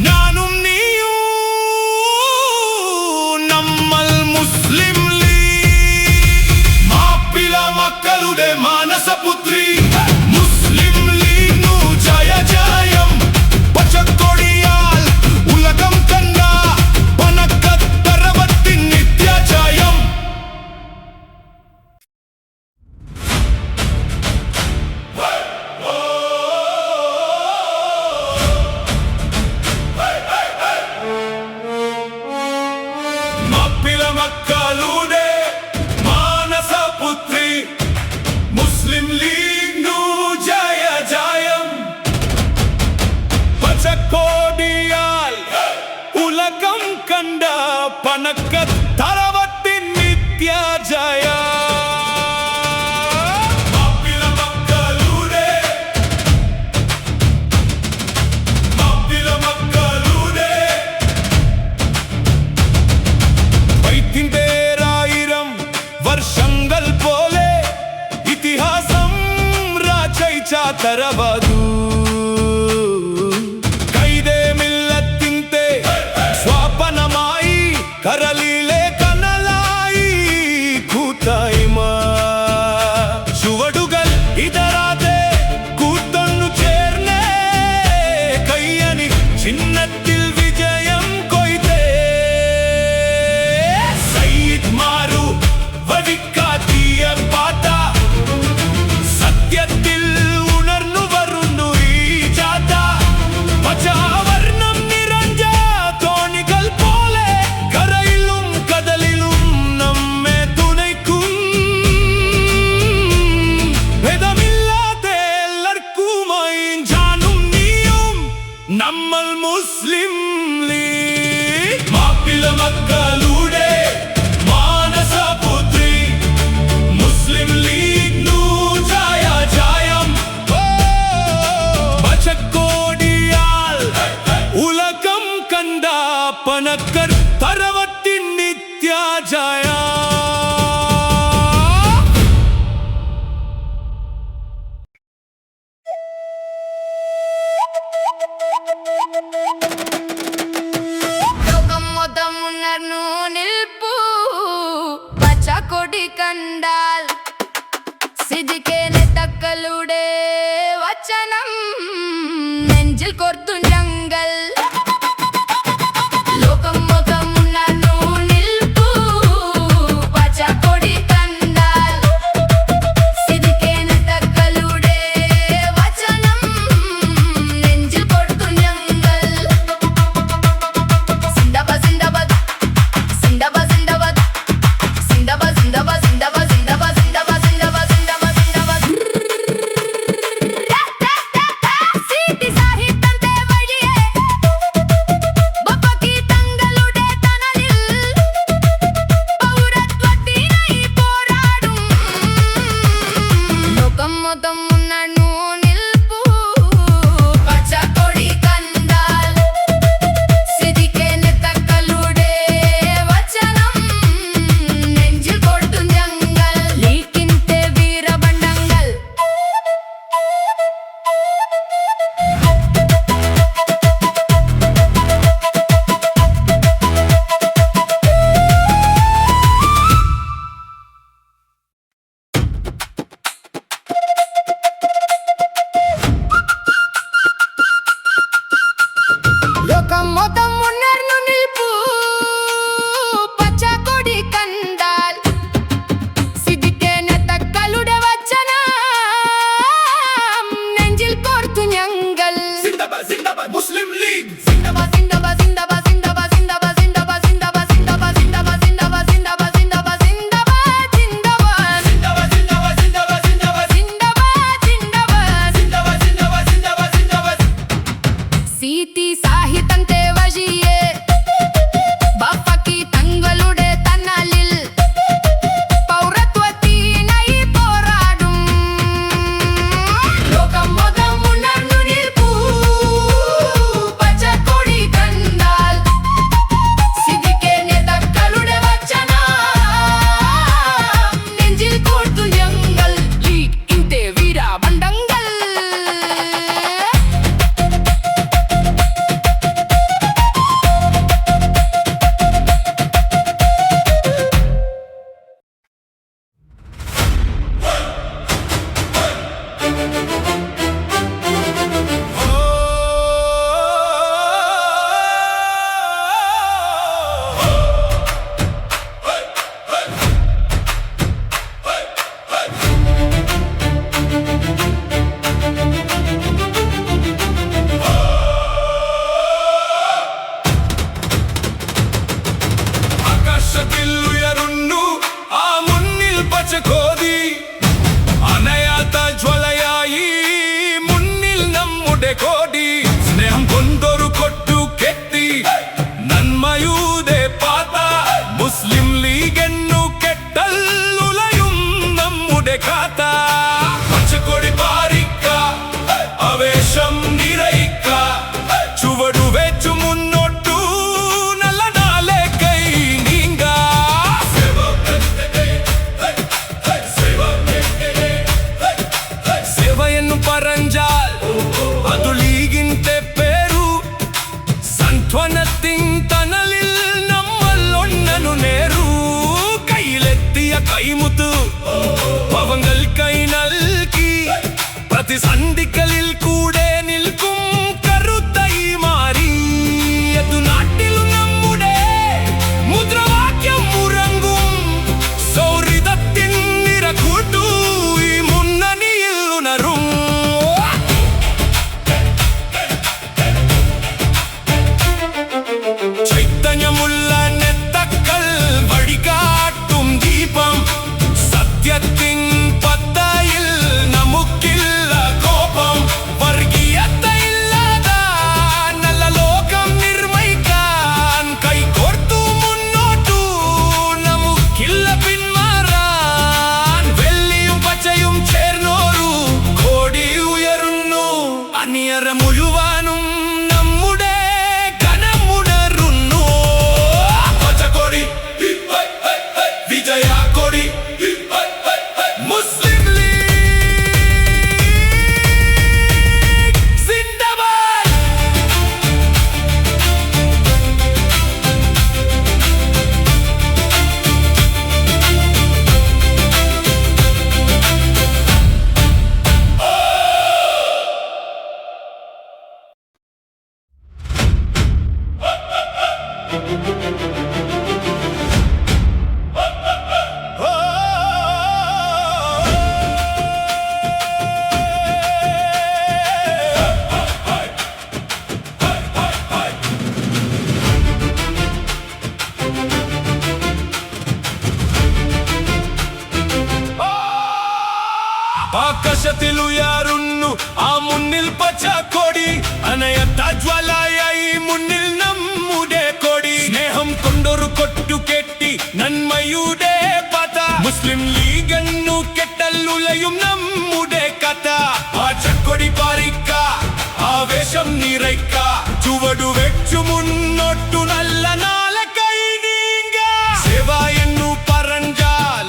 ഞാനും നീയും നമ്മൾ മുസ്ലിം ലീഗ് മാപ്പിള മക്കളുടെ മാനസപുത്രി മുസ്ലിം ലീഗ് നു ജയ ജയം പച്ചക്കൊടിയാൽ ഉലകം കണ്ട പനക്കത്തറവത്തിൻ നിത്യ ജയം മാപ്പിള മക്കളുടെ മാനസപുത്രി മുസ്ലിം ലീഗ് നു ജയ ജയം പച്ചക്കോടിയാൽ ഉലകം കണ്ട പനക്കത്തറവത്തിൻ നിത്യ ജയ മാപ്പിള മക്കളുടെ മാപ്പിള മക്കളുടെ വൈത്തിന്തേരായിരം വർഷങ്ങൾ പോലെ ഇതിഹാസം രാചയിച്ച തറവധു കൈതേ മില്ലത്തിന്റെ സ്വപ്നമായി കരളിലെ കനലായി കൂട്ടായ്മ ചുവടുകൾ ഇതരാതെ കൂട്ടൊന്നു ചേർന്നേ കയ്യനി ചിഹ്നത്തിൽ വിജയം കൊയ്തേ സയ്യിദ് മാറു വഴിക്കാത്തിയ പാത സത്യത്തിൽ ഉണർന്നു വരുന്നു ഈ ജാഥ പച്ചവർണം നിറഞ്ഞ തോണികൾ പോലെ കരയിലും കടലിലും നമ്മെ തുണയ്ക്കും ഭേദമില്ലാതെ എല്ലാവർക്കുമായി ഞാനും നീയും നമ്മൾ മുസ്ലിം ലീഗ് മാപ്പിള മക്കളുടെ മാനസപുത്രി മുസ്ലിം ലീഗ് നു ജയ ജയം പച്ചക്കോടിയാൽ ഉലകം കണ്ട പനക്കത്തറവത്തിൻ നിത്യ ജയ
ലോകം മൊത്തം ഉണർന്നു നിൽപ്പൂ പച്ചക്കൊടി കണ്ടാൽ സിദ്ദിഖേ നേതാക്കളുടെ വചനം നെഞ്ചിൽ കോർത്തും ഞങ്ങൾ ലോകം മൊത്തം
പച്ചക്കോടി അനയാത്ത ജ്വലയായി മുന്നിൽ നമ്മുടെ കോടി സ്നേഹം കൊണ്ടൊരു കൊട്ടു കെട്ടി നന്മയുടെ പാത മുസ്ലിം ലീഗ് എന്നു കെട്ടല്ലുലയും നമ്മുടെ കാത്ത പച്ചക്കൊടി പാറിക്ക ആവേശം നിറയിക്ക ചുവടു വെച്ചു മുന്നോട്ടു നല്ല നാളെ കൈ നീങ്ക സേവയെന്നു പറഞ്ഞാൽ അതു ലീഗിന്റെ പേരു സാന്ത്വനത്തിൻ തണലിൽ നമ്മൾ ഒന്നനു നേരു കയ്യിലെത്തിയ കൈമുത്തു പവങ്ങൾ കൈ നൽകി പ്രതിസന്ധികളിൽ കൂടെ നിൽക്കും കരുത്തായി മാറി എതു നാട്ടിലും നമ്മുടെ മുദ്രാവാക്യം മുഴങ്ങും സൗഹൃദത്തിൻ നിറകൂട്ടു ഈ മുന്നണിയിൽ ഉണരും ചൈതന്യമുള്ള നെത്തക്കൾ വഴികാട്ടും ദീപം സത്യത്തിൻ പത്തയിൽ നമുക്കില്ല കോപം വർഗീയതയില്ലാത നല്ല ലോകം നിർമ്മിക്കാൻ കൈകോർത്തു മുന്നോട്ടു നമുക്കില്ല പിന്മാറാൻ വെള്ളിയും പച്ചയും ചേർന്നോരു കോടി ഉയരുന്നു അന്യര മുഴുവനും നമ്മുടെ ഘനമുണരുന്നു പച്ചക്കൊടി വിജയ കൊടി മുസ്ലിം ലീഗ് സിന്ദാബാദ് ആകാശത്തിലുയരുന്നു ആ മുന്നിൽ പച്ചക്കൊടി അനയത്ത ജ്വലയായി മുന്നിൽ നമ്മുടെ കൊടി സ്നേഹം കൊണ്ടൊരു കൊട്ടു കെട്ടി നന്മയുടെ പത മുസ്ലിം ലീഗ് എന്നു കെട്ടല്ലുലയും നമ്മുടെ കഥ പച്ചക്കൊടി പാറിക്ക ആവേശം നിറയ്ക്ക ചുവടു വെച്ചു മുന്നോട്ടു നല്ല നാളെ കൈ നീങ്ക സേവ എന്നു പറഞ്ഞാൽ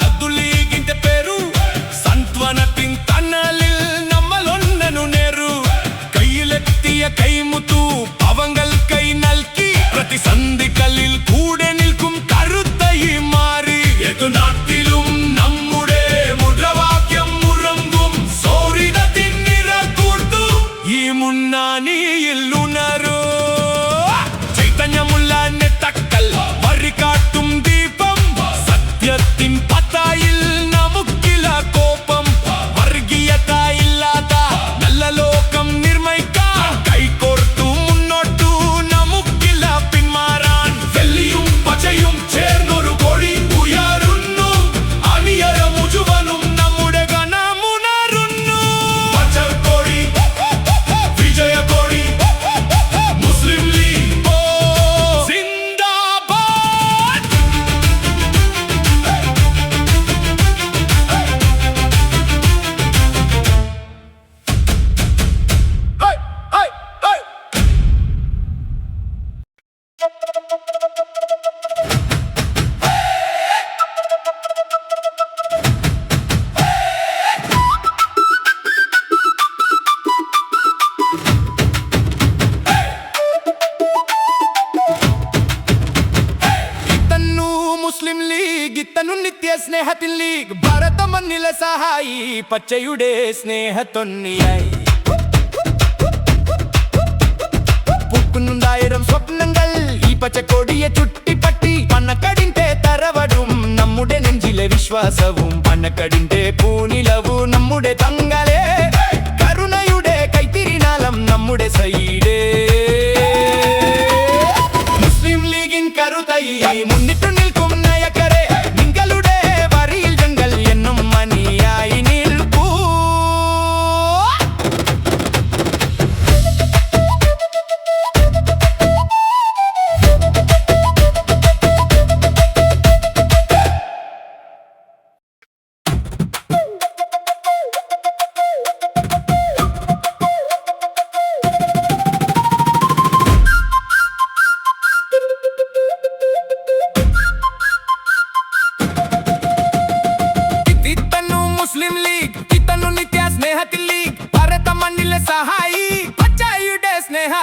അതു ലീഗിന്റെ പേരു സാന്ത്വനത്തിൻ തണലിൽ നമ്മൾ ഒന്നനു നേരു കയ്യിലെത്തിയ കൈമുത്തു പവങ്ങൾ കൈ നൽകി പ്രതിസന്ധികളിൽ കൂടെ നിൽക്കും കരുത്തായി മാറി ഏതു നാട്ടിലും നമ്മുടെ മുദ്രാവാക്യം മുഴങ്ങും സൗഹൃദത്തിൻ നിറകൂട്ടു ഈ മുന്നണിയിൽ ഉണരൂ ചൈതന്യമുള്ള നെത്തക്കൾ വഴികാട്ടും ദീപം സത്യത്തിൻ പത്തായിൽ നമുക്കില്ല കോപം വർഗീയത ഇല്ലാത്ത നല്ല ലോകം നിർമ്മിക്കാൻ കൈകോർത്തു മുന്നോട്ടു നമുക്കില്ല പിന്മാറാൻ വെള്ളിയും പച്ചയും ചേർന്നൊരു കൊടി ഉയരുന്നു അണിയര മുഴുവനും നമ്മുടെ ഘനമുണരുന്നു പച്ചക്കൊടി വിജയ കൊടി മുസ്ലിം ലീഗ് സിന്ദാബാദ് ഇത്തന്നു മുസ്ലിം ലീഗ് ഇത്തന്നു നിത്യ സ്നേഹത്തിൻ ലീഗ് ഭാരത മണ്ണിലെ സഹായി പച്ചയുടെ സ്നേഹത്തൊന്നിയായി പൂക്കുന്നുണ്ടായിരം സ്വപ്നങ്ങൾ ഈ പച്ചക്കൊടിയെ ചുട്ടിപ്പട്ടി പണക്കടിന്റെ തറവടും നമ്മുടെ നെഞ്ചിലെ വിശ്വാസവും പണക്കടിന്റെ പൂനിലവും നമ്മുടെ തങ്ങളെ കരുണയുടെ കൈത്തിരിനാളം നമ്മുടെ സൈഡേ മുസ്ലിം ലീഗിൻ കരുതൈ മുന്നിട്ടു നിൽക്കും നയക്കരെ നിങ്ങളുടെ വരിയിൽ ജംഗൽ എന്നും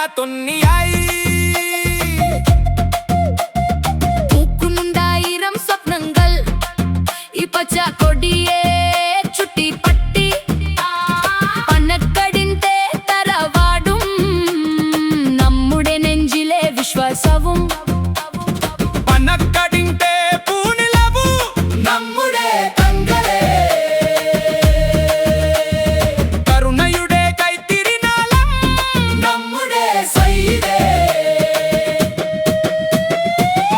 സ്നേഹത്തൊന്നിയായി.
പൂക്കുന്നുണ്ടായിരം സ്വപ്നങ്ങൾ ഈ പച്ചക്കൊടിയെ ചുറ്റിപ്പറ്റി പനക്കടിന്റെ തറവാടും നമ്മുടെ നെഞ്ചിലെ വിശ്വാസവും.
പനക്കടിന്റെ പൂനിലവു നമ്മുടെ തങ്ങളെ, കരുണയുടെ കൈത്തിരിനാളം നമ്മുടെ സൈദേ.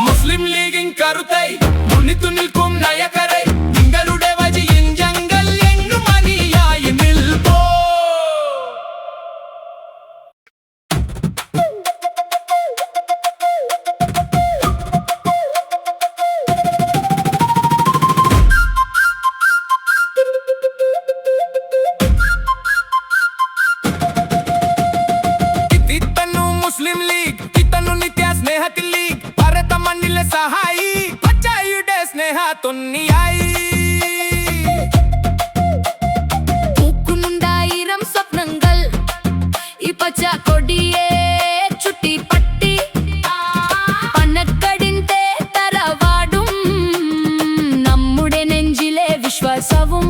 മുസ്ലിം ലീഗിൻ കരുത്തൈ മുന്നിട്ടു നിൽക്കും നയകരെ, നിങ്ങളുടെ വഴിയിൽ ഞങ്ങൾ എന്നും അണിയായി നിൽപ്പോ. ഇത്തന്നു മുസ്ലിം ലീഗ്, ഇത്തന്നു നിത്യ സ്നേഹത്തിൽ ലീഗ്, ഭാരത മണ്ണിലെ സഹായി പച്ചയുടെ സ്നേഹത്തൊന്നിയായി.
പൂക്കുന്നുണ്ടായിരം സ്വപ്നങ്ങൾ ഈ പച്ചക്കൊടിയെ ചുറ്റിപ്പറ്റി പനക്കടിന്റെ തറവാടും നമ്മുടെ നെഞ്ചിലെ വിശ്വാസവും.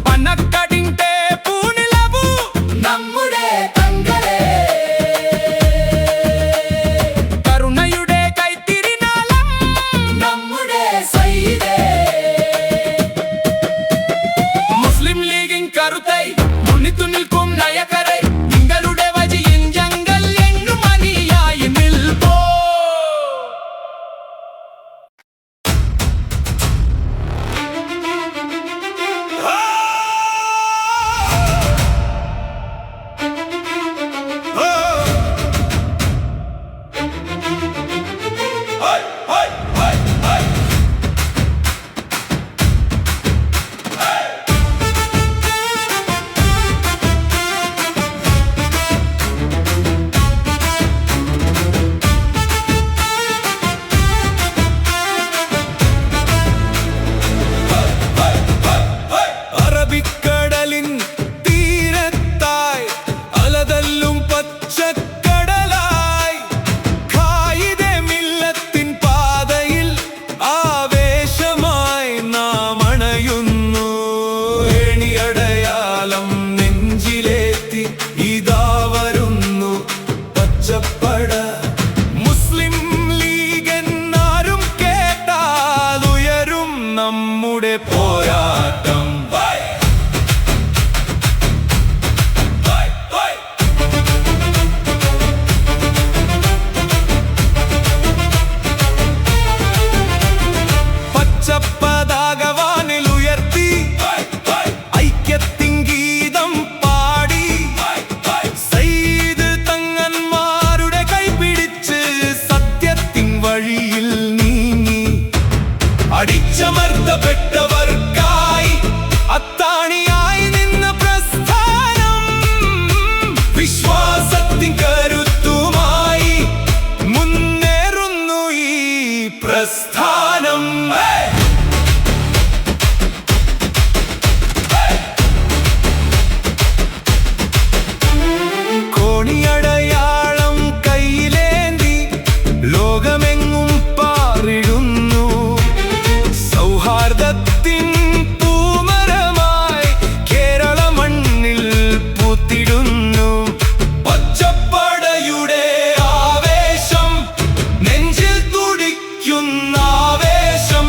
പനക്കടിന്റെ പൂനിലവു നമ്മുടെ തങ്ങളെ, കരുണയുടെ കൈത്തിരിനാളം നമ്മുടെ സൈദേ. മുസ്ലിം ലീഗിൻ കരുത്തൈ മുന്നിട്ടു നിൽക്കും നയകരെ, നിങ്ങളുടെ വഴിയിൽ ഞങ്ങൾ എന്നും അണിയായി നിൽപ്പോ. അറബിക്കടലിൻ തീരത്തായി അലതല്ലും പച്ചക്കടലായി, ഖായിദെ മില്ലത്തിൻ പാതയിൽ ആവേശമായി നാം അണയുന്നു. ഏണിയടയാളം നെഞ്ചിലേത്തി ഇതാ വരുന്നു പച്ചപ്പട. മുസ്ലിം ലീഗ് എന്നാരും കേട്ടാൽ ഉയരും നമ്മുടെ പോരാട്ടം. പച്ചപ്പതാകവാനിൽ ഉയർത്തി ഐക്യത്തിൻ ഗീതം പാടി, സയ്യിദ് തങ്ങന്മാരുടെ കൈപിടിച്ച് സത്യത്തിൻ വഴിയിൽ നീങ്ങി. അടിച്ചമർത്തപ്പെട്ടവർക്കായി അത്താണിയായി നിന്ന പ്രസ്ഥാനം, വിശ്വാസത്തിൻ കരുത്തുമായി മുന്നേറുന്നു ഈ പ്രസ്ഥാനം. കോണിയടയാളം കയ്യിലേന്തി ലോകമെങ്ങും പാറിടുന്നു. സൗഹാർദ്ദത്തിൻ പൂമരമായി കേരള മണ്ണിൽ പൂത്തിടുന്നു. പച്ചപ്പടയുടെ ആവേശം, നെഞ്ചിൽ തുടിക്കുന്ന ആവേശം,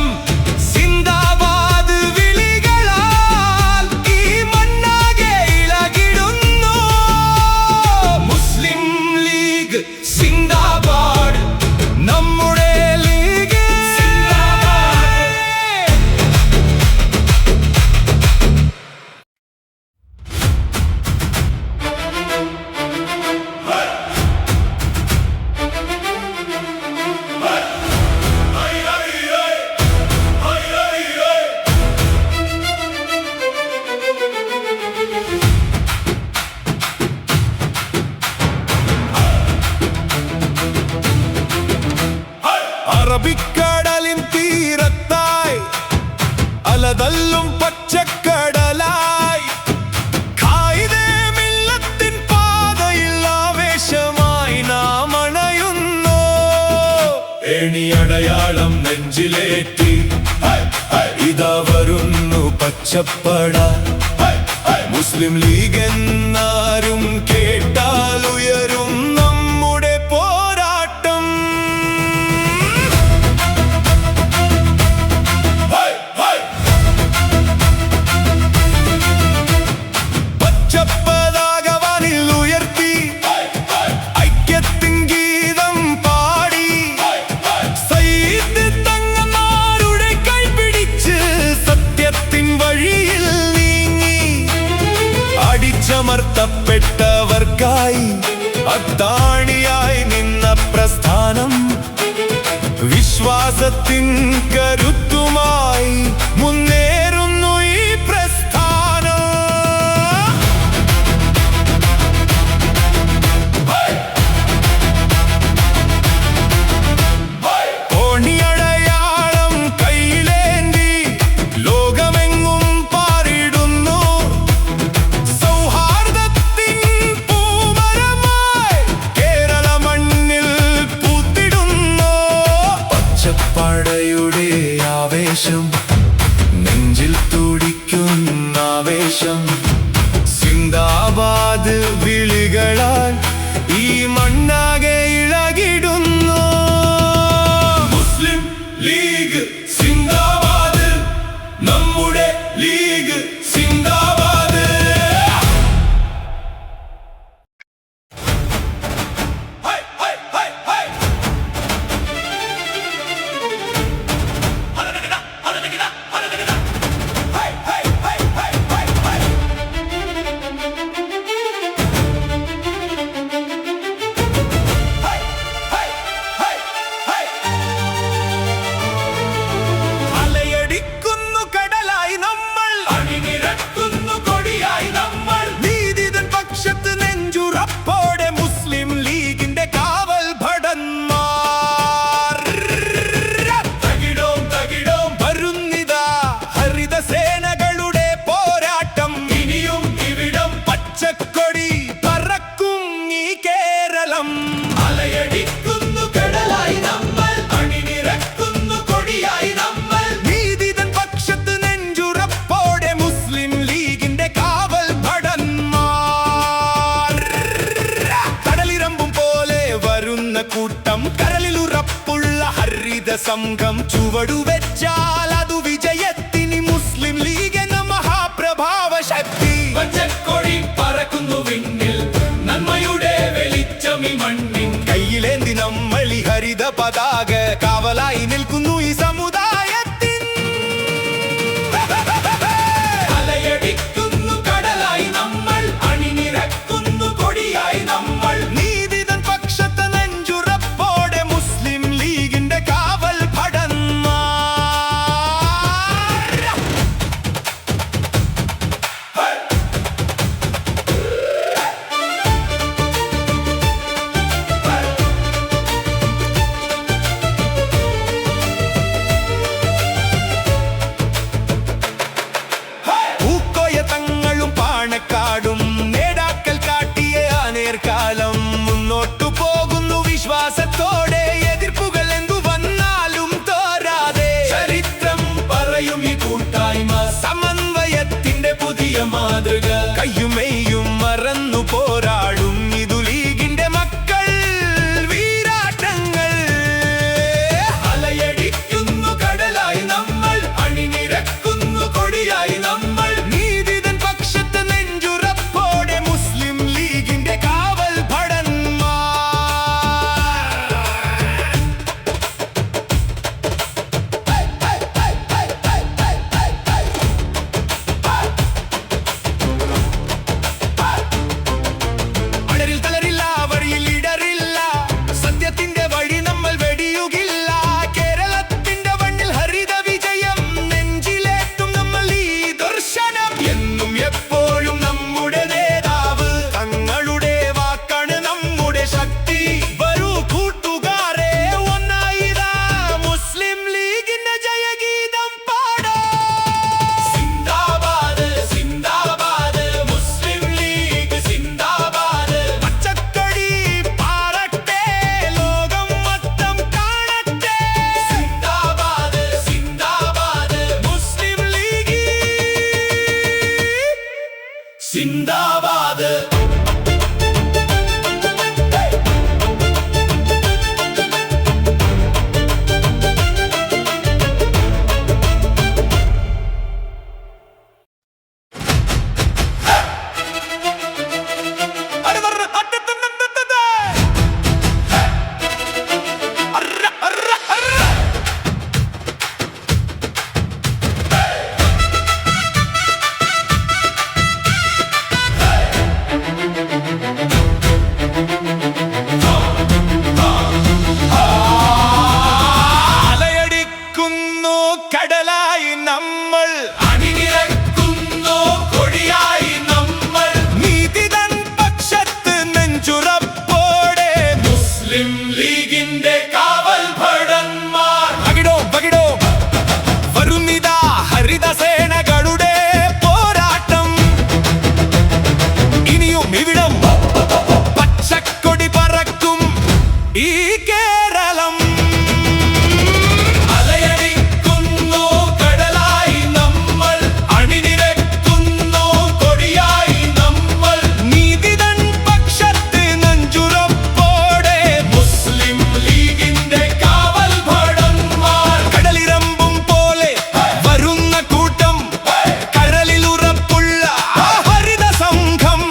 സിന്ദാബാദ് വിളികളാൽ ഈ മണ്ണാകെ ഇളകിടുന്നു. മുസ്ലിം ലീഗ് സിന്ദാബാദ്, നമ്മുടെ ലീഗ് സിന്ദാബാദ്. അറബിക്കടലിൻ തീരത്തായി അലതല്ലും പച്ചക്കടലായി, ഖായിദെ മില്ലത്തിൻ പാതയിൽ ആവേശ
ഏണിയടയാളം നെഞ്ചിലേറ്റി ഇതാ വരുന്നു പച്ചപ്പട മുസ്ലിം ലീഗ് എന്നാരും കേട്ടാൽ ഉയരും നമ്മുടെ പോരാട്ടം. പച്ചപ്പതാകവാനിൽ ഉയർത്തി ഐക്യത്തിൻ ഗീതം പാടി സയ്യിദ് തങ്ങന്മാരുടെ കൈപിടിച്ച് സത്യത്തിൻ വഴിയിൽ നീങ്ങി അടിച്ചമർത്തപ്പെട്ടവർക്കായി അത്താണിയായി നിന്ന പ്രസ്ഥാനം വിശ്വാസത്തിൻ കരുത്തുമായി മുന്നേറുന്നു ഈ പ്രസ്ഥാനം. കോണിയടയാളം കയ്യിലേന്തി ലോകമെങ്ങും പാറിടുന്നു സൗഹാർദ്ദത്തിൻ പൂമരമായി കേരള മണ്ണിൽ പൂത്തിടുന്നു. പച്ചപ്പടയുടെ ആവേശം നെഞ്ചിൽ തുടിക്കുന്ന ആവേശം സിന്ദാബാദ് വിളികളാൽ ഈ മണ്ണാകെ ഇളകിടുന്നു. മുസ്ലിം ലീഗ് സിന്ദാബാദ്, നമ്മുടെ ലീഗ് സിന്ദാബാദ്. അലയടിക്കുന്നു കടലായി നമ്മൾ, അണിനിരക്കുന്നു കൊടിയായി നമ്മൾ. നീതിതൻ പക്ഷത്ത് നെഞ്ചുറപ്പോടെ മുസ്ലിം ലീഗിന്റെ കാവൽ ഭടന്മാർ. തകിടോം തകിടോം വരുന്നിതാ ഹരിത സേനകളുടെ പോരാട്ടം. ഇനിയും ഇവിടം പച്ചക്കൊടി പറക്കും ഈ കേരളം. അലയടിക്കുന്നു കടലായി നമ്മൾ, അണിനിരക്കുന്നു കൊടിയായി നമ്മൾ. നീതിതൻ പക്ഷത്ത് നെഞ്ചുറപ്പോടെ മുസ്ലിം ലീഗിന്റെ കാവൽ ഭടന്മാർ. കടലിരമ്പും പോലെ വരുന്ന കൂട്ടം, കരളിലുറപ്പുള്ള ഹരിത സംഘം. ചുവടുവെച്ചാൽ അതു വിജയത്തിന് മുസ്ലിം ലീഗ് എന്ന മഹാപ്രഭാവ ശക്തി. പച്ചക്കൊടി പറക്കുന്നു വിണ്ണിൽ, നന്മയുടെ വെളിച്ചമി മണ്ണിൻ. കയ്യിലേന്തി നമ്മൾ ഈ ഹരിത പതാക കാവലായി നിൽക്കുന്നു ഈ സമുദായത്തിൻ. അലയടിക്കുന്നു കടലായി നമ്മൾ, അണിനിരക്കുന്നു കൊടിയായി നമ്മൾ. നീതിതൻ പക്ഷത്ത് നെഞ്ചുറപ്പോടെ മുസ്ലിം ലീഗിന്റെ കാവൽ ഭടന്മാർ. ലീഗിന്റെ കാവൽ ഭടന്മാർ.
ബകിടോ ബകിടോ വരുന്നിതാ ഹരിതസേനകളുടെ പോരാട്ടം. ഇനിയും ഇവിടം പച്ചക്കൊടി പറക്കും ഈ കേരളം.
അലയടിക്കുന്നു കടലായി നമ്മൾ, അണിനിരക്കുന്നു കൊടിയായി നമ്മൾ.
നീതിതൻ പക്ഷത്ത് നെഞ്ചുറപ്പോടെ
മുസ്ലിം ലീഗിന്റെ കാവൽ ഭടന്മാർ.
കടലിരമ്പും പോലെ വരുന്ന കൂട്ടം, കരളിലുറപ്പുള്ള ആ ഹരിത സംഘം.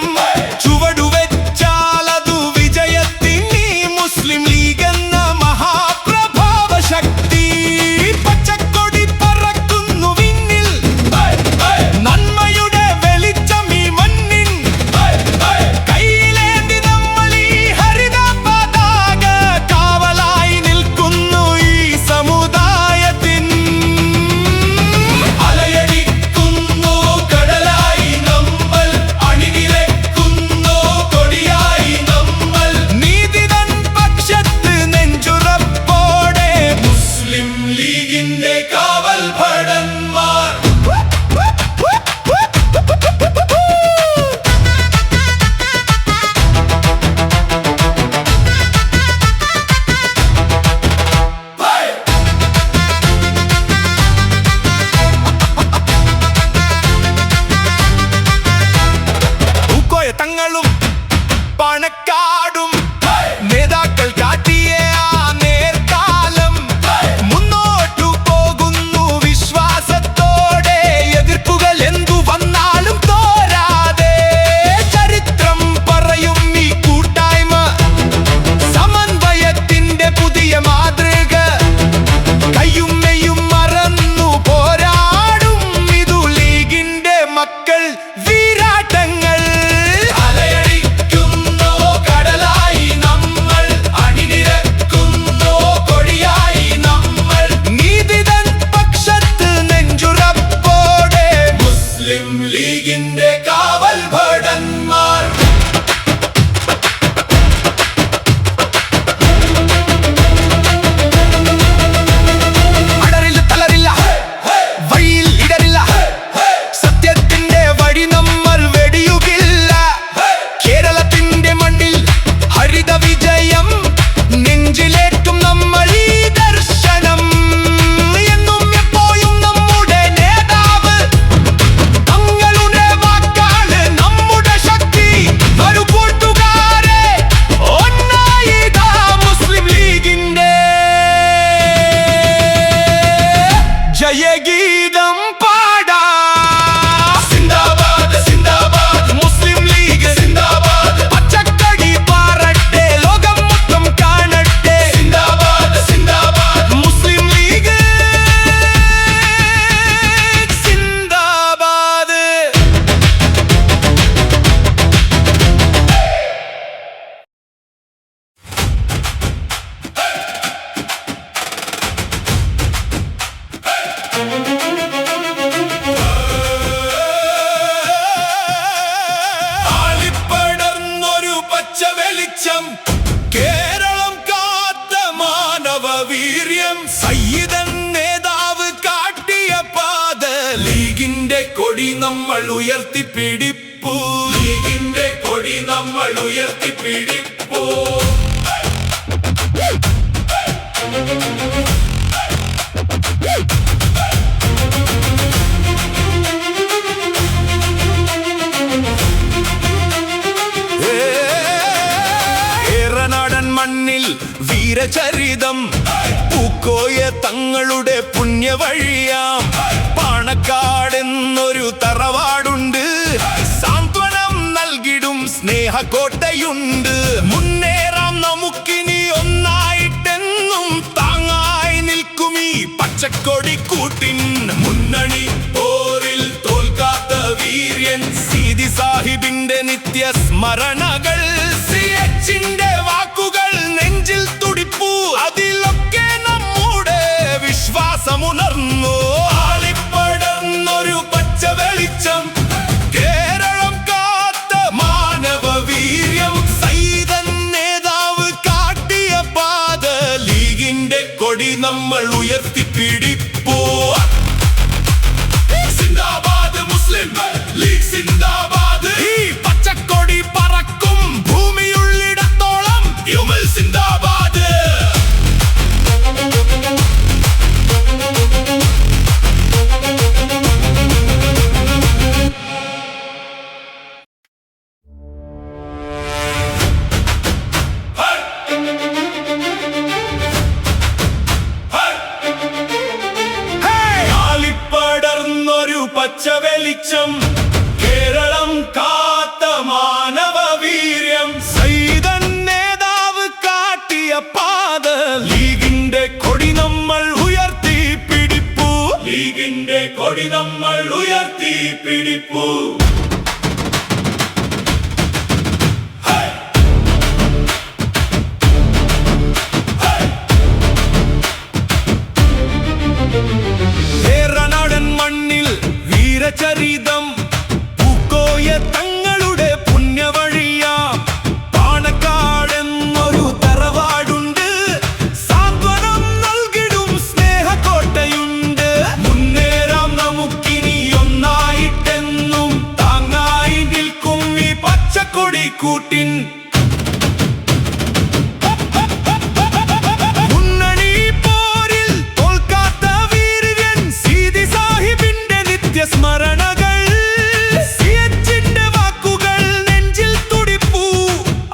ചുവടുവെച്ചാലതു വിജയത്തിനി മുസ്ലിം ലീഗ് എന്ന മഹാപ്രഭാവ ശക്തി. പച്ചക്കൊടി പറക്കുന്നു വിണ്ണിൽ, നന്മയുടെ വെളിച്ചം ഈ മണ്ണിൻ. കയ്യിലേന്തി നമ്മൾ ഈ ഹരിത പതാക, കാവലായി നിൽക്കുന്നു ഈ സമുദായത്തിൻ.
അലയടിക്കുന്നു കടലായി നമ്മൾ, അണിനിരക്കുന്നു കൊടിയായി നമ്മൾ.
നീതിതൻ പക്ഷത്ത് നെഞ്ചുറപ്പോടെ
മുസ്ലിം ലീഗിന്റെ കാവൽ ഭടന്മാർ.
പൂക്കോയ തങ്ങളും പണക്കാടും നേതാക്കൾ കാട്ടിയ ആ നേർക്കാലം. മുന്നോട്ടു പോകുന്നു വിശ്വാസത്തോടെ, എതിർപ്പുകൾ എന്തു വന്നാലും തോരാതെ. ചരിത്രം പറയും ഈ കൂട്ടായ്മ സമന്വയത്തിന്റെ പുതിയ മാതൃക. കയ്യും മെയ്യും മറന്നു പോരാടും ഇതു ലീഗിന്റെ മക്കൾ, വീരാട്ടങ്ങൾ.
അലയടിക്കുന്നു കടലായി നമ്മൾ, അണിനിരക്കുന്നു കൊടിയായി നമ്മൾ.
നീതിതൻ പക്ഷത്ത് നെഞ്ചുറപ്പോടെ
മുസ്ലിം ലീഗിന്റെ കാവൽ ഭടന്മാർ.
അടരില്ല തളരില്ല, വഴിയിൽ ഇടരില്ല, സത്യത്തിന്റെ വഴി നമ്മൾ വെടിയുകില്ല. കേരളത്തിന്റെ മണ്ണിൽ ഹരിത വിജയം നെഞ്ചിലേറ്റും നമ്മൾ ഈ ദർശനം. എന്നും എപ്പോഴും നമ്മുടെ നേതാവ്, തങ്ങളുടെ വാക്കാണ് നമ്മുടെ ശക്തി. വരൂ കൂട്ടുകാരെ, ഒന്നായി ഇതാ മുസ്ലിം ലീഗിന്റെ ജയഗീതം പാടാം.
സിന്ദാബാദ് സിന്ദാബാദ്
മുസ്ലിം ലീഗ്
സിന്ദാബാദ്.
പച്ചക്കടി പാറട്ടെ, ലോകം മൊത്തം കാണട്ടെ.
സിന്ദാബാദ് സിന്ദാബാദ്
മുസ്ലിം ലീഗ് സിന്ദാബാദ്.
ആളിപ്പടർന്നൊരു പച്ച വെളിച്ചം, കേരളം കാത്ത മാനവ വീര്യം.
സയ്യിദൻ നേതാവ് കാട്ടിയ പാത,
ലീഗിന്റെ കൊടി നമ്മൾ ഉയർത്തിപ്പിടിപ്പൂ. ലീഗിന്റെ കൊടി നമ്മൾ ഉയർത്തിപ്പിടിപ്പൂ.
ഏറനാടൻ മണ്ണിൽ വീരചരിതം, പൂക്കോയ തങ്ങളുടെ പുണ്യവഴിയാം. പാണക്കാടെന്നൊരു തറവാടുണ്ട്, സാന്ത്വനം നൽകിടും സ്നേഹക്കോട്ടയുണ്ട്. മുന്നേറാം നമുക്കിനി ഒന്നായിട്ടെന്നും, താങ്ങായി നിൽക്കും ഈ പച്ചക്കൊടി കൂട്ടിൻ.
മുന്നണി പോരിൽ തോൽക്കാത്ത വീര്യൻ,
സീതി സാഹിബിന്റെ നിത്യ സ്മരണകൾ, സിഎച്ചിന്റെ വാക്കുകൾ നെഞ്ചിൽ തുടിപ്പൂ. അതിലൊക്കെ നമ്മുടെ വിശ്വാസമുണർന്നു.
ആളിപ്പടർന്നൊരു പച്ച വെളിച്ചം,
കേരളം കാത്ത മാനവ വീര്യം. സൈതൻ നേതാവ് കാട്ടിയ പാത,
കൊടി നമ്മൾ ഉയർത്തിപ്പിടിപ്പൂ സിന്ദാബാദ് മുസ്ലിം ലീഗ് സിന്ദാബാദ്
ഈ പച്ചക്കൊടി പറക്കും ഭൂമിയുള്ളിടത്തോളം
യുമൽ സിന്ദാബാദ് ആളിപ്പടർന്നൊരു പച്ച വെളിച്ചം കേരളം കാത്ത മാനവ വീര്യം
സൈതൻ നേതാവ് കാട്ടിയ പാത
ലീഗിന്റെ
കൊടി നമ്മൾ ഉയർത്തി പിടിപ്പൂ
ലീഗിന്റെ കൊടി നമ്മൾ ഉയർത്തിപ്പിടിപ്പൂ
ഏറനാടൻ മണ്ണിൽ വീരചരിതം പൂക്കോയ തങ്ങളുടെ പുണ്യവഴിയാം പാണക്കാടെന്നൊരു തറവാടുണ്ട് സാന്ത്വനം നൽകിടും സ്നേഹക്കോട്ടയുണ്ട്
മുന്നേറാം നമുക്കിനി ഒന്നായിട്ടെന്നും
താങ്ങായി നിൽക്കും ഈ പച്ചക്കൊടി കൂട്ടിൻ മുന്നണി പോരിൽ തോൽക്കാത്ത വീരൻ സീതി സാഹിബിന്റെ നിത്യസ്മരണകൾ സിയച്ചിന്റെ വാക്കുകൾ നെഞ്ചിൽ തുടിപ്പൂ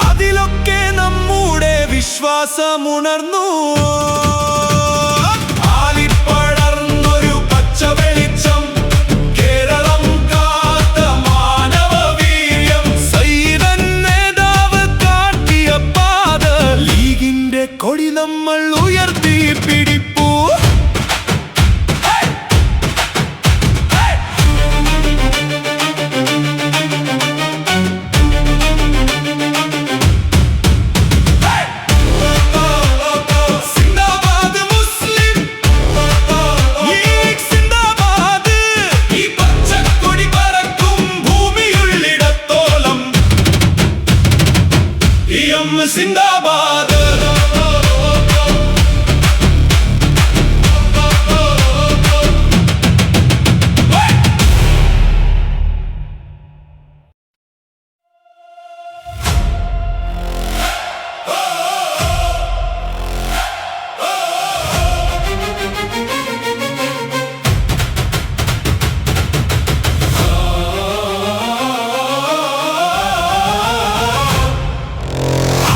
അതിലൊക്കെ നമ്മുടെ വിശ്വാസമുണർന്നു
ആളിപ്പടർന്നൊരു പച്ച വെളിച്ചം കേരളം കാത്ത മാനവ വീര്യം
സൈതൻ നേതാവ് കാട്ടിയ പാത ലീഗിന്റെ കൊടി നമ്മൾ ഉയർത്തി പിടിപ്പൂ
സിന്ദാബാദ് മുസ്ലിം
ലീഗ് സിന്ദാബാദ്
ഈ പച്ചക്കൊടി പറക്കും ഭൂമിയുള്ളിടത്തോളം
സിന്ദാബാദ്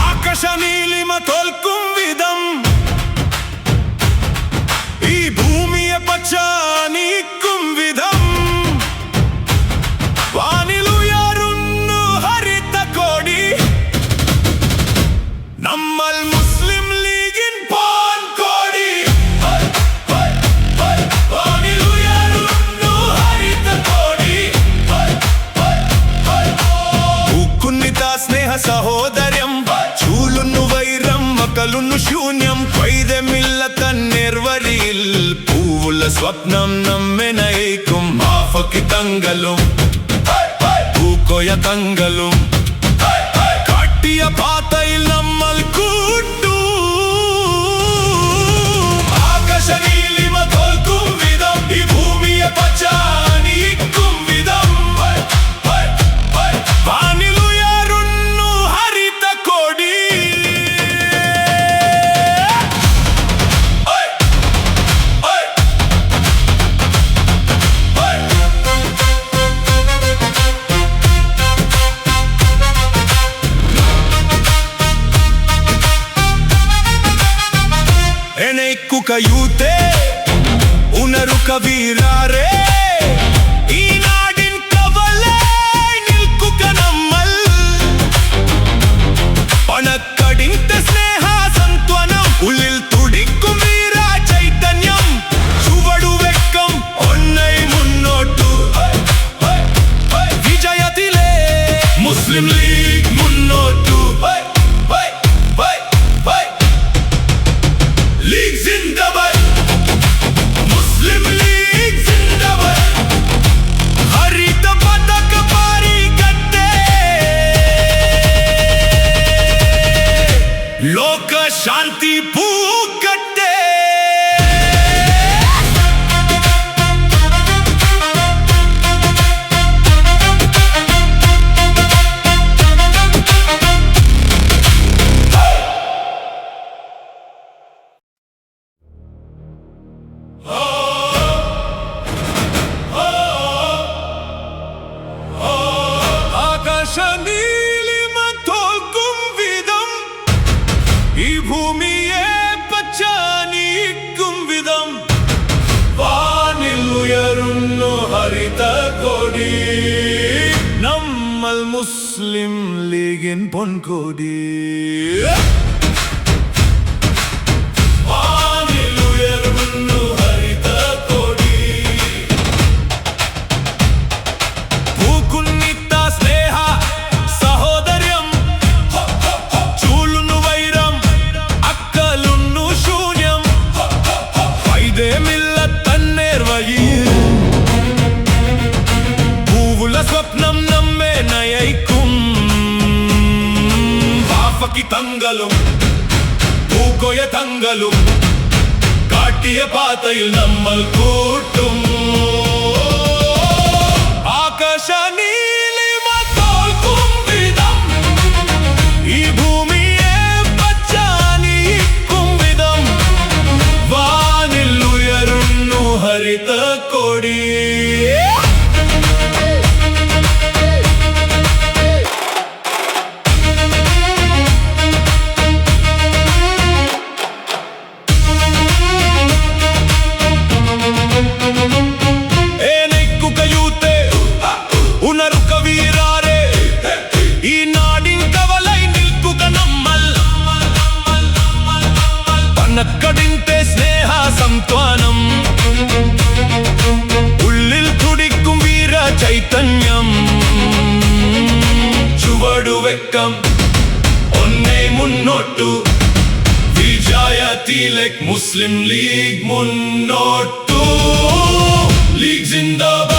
ആകാശനീലിമ തോൽക്കും വിധം ഈ ഭൂമിയെ പച്ച നീക്കും വിധം വാനിലുയരുന്നു ഹരിത കോടി നമ്മൾ മുസ്ലിം ലീഗിൻ
പാൻകൊടി വാനിലുയരുന്നു ഹരിതകൊടി
പൂക്കുന്നിത സ്നേഹ സഹോദര്യം ചൂലുന്നു വൈരം മക്കളുന്നു ശൂന്യം വൈരമില്ല തന്നേർവഴിയിൽ പൂവുള്ള സ്വപ്നം നമ്മെ നയിക്കും മാഫക്കി തങ്കലും പൂക്കോയ തങ്കലും കാട്ടിയ പാതയിൽ നമ്മൾ കൂട്ടു
ആകാശനീലിമ തോൽക്കും വിധം ഈ ഭൂമിയെ പച്ച നീക്കും വിധം
വാനിലുയരുന്നു ഹരിത കോടി എനൈക്കുക യൂത്തേ ഉണരുക വീരാരേ ഈ നാടിൻ കവലായി നിൽക്കുക നമ്മൾ പണക്കടിന്റെ സ്നേഹ സന്ത്വനം ഉള്ളിൽ തുടിക്കും വീര ചൈതന്യം ചുവടുവെക്കം ഒന്നൈ മുന്നോട്ടു വിജയത്തിലെ
മുസ്ലിം ലീഗ്
മുന്നോട്ടു
ലീഗ് സിന്ദാബാദ് മുസ്ലിം ലീഗ് സിന്ദാബാദ്
ഹരിത പതാക പാറിക്കട്ടെ ലോക ശാന്തി പൂക്കട്ടെ
ആകാശ നീലിമ തോൽക്കും വിധം ഈ ഭൂമിയെ പച്ചാനിക്കും വിധം വാനിൽ ഉയരുന്നു ഹരിത കൊടി നമ്മൾ മുസ്ലിം ലീഗിൻ പൊൻകൊടി വാനിൽ ഉയരുന്നു ഹരിത കൊടി പൂക്കുന്നിത്ത സ്നേഹ സഹോദര്യം చూలును వైరం అక్కలున్ను శూన్యం వైదే మిల్లతన్నేర్వయీరు పూవుల స్వప్నం నమ్మే నయైക്കും വാഫക്കി തങ്കലും പൂക്കൊയ തങ്കലും കാട്ടിയ പാതയിൽ നമ്മൾ കൂട്ടും ആകാശ നീലിമ തോൽക്കും വിധം ഈ ഭൂമിയെ പച്ചാനിക്കും വിധം വാനിൽ ഉയരുന്നു ഹരിത കൊടി ഉണർക്ക വീരാരെ ഈ നാടിൻ കവലൈ നിൽക്കുക നമ്മൾ പണക്കടിന്റെ സ്നേഹ സംത്വാനം ഉള്ളിൽ തുടിക്കും വീര ചൈതന്യം ചുവടുവെക്കം ഒന്നേ മുന്നോട്ടു വിജയത്തിലേക്ക് മുസ്ലിം ലീഗ് മുന്നോട്ടു ലീഗ് ജിന്ദാബാദ്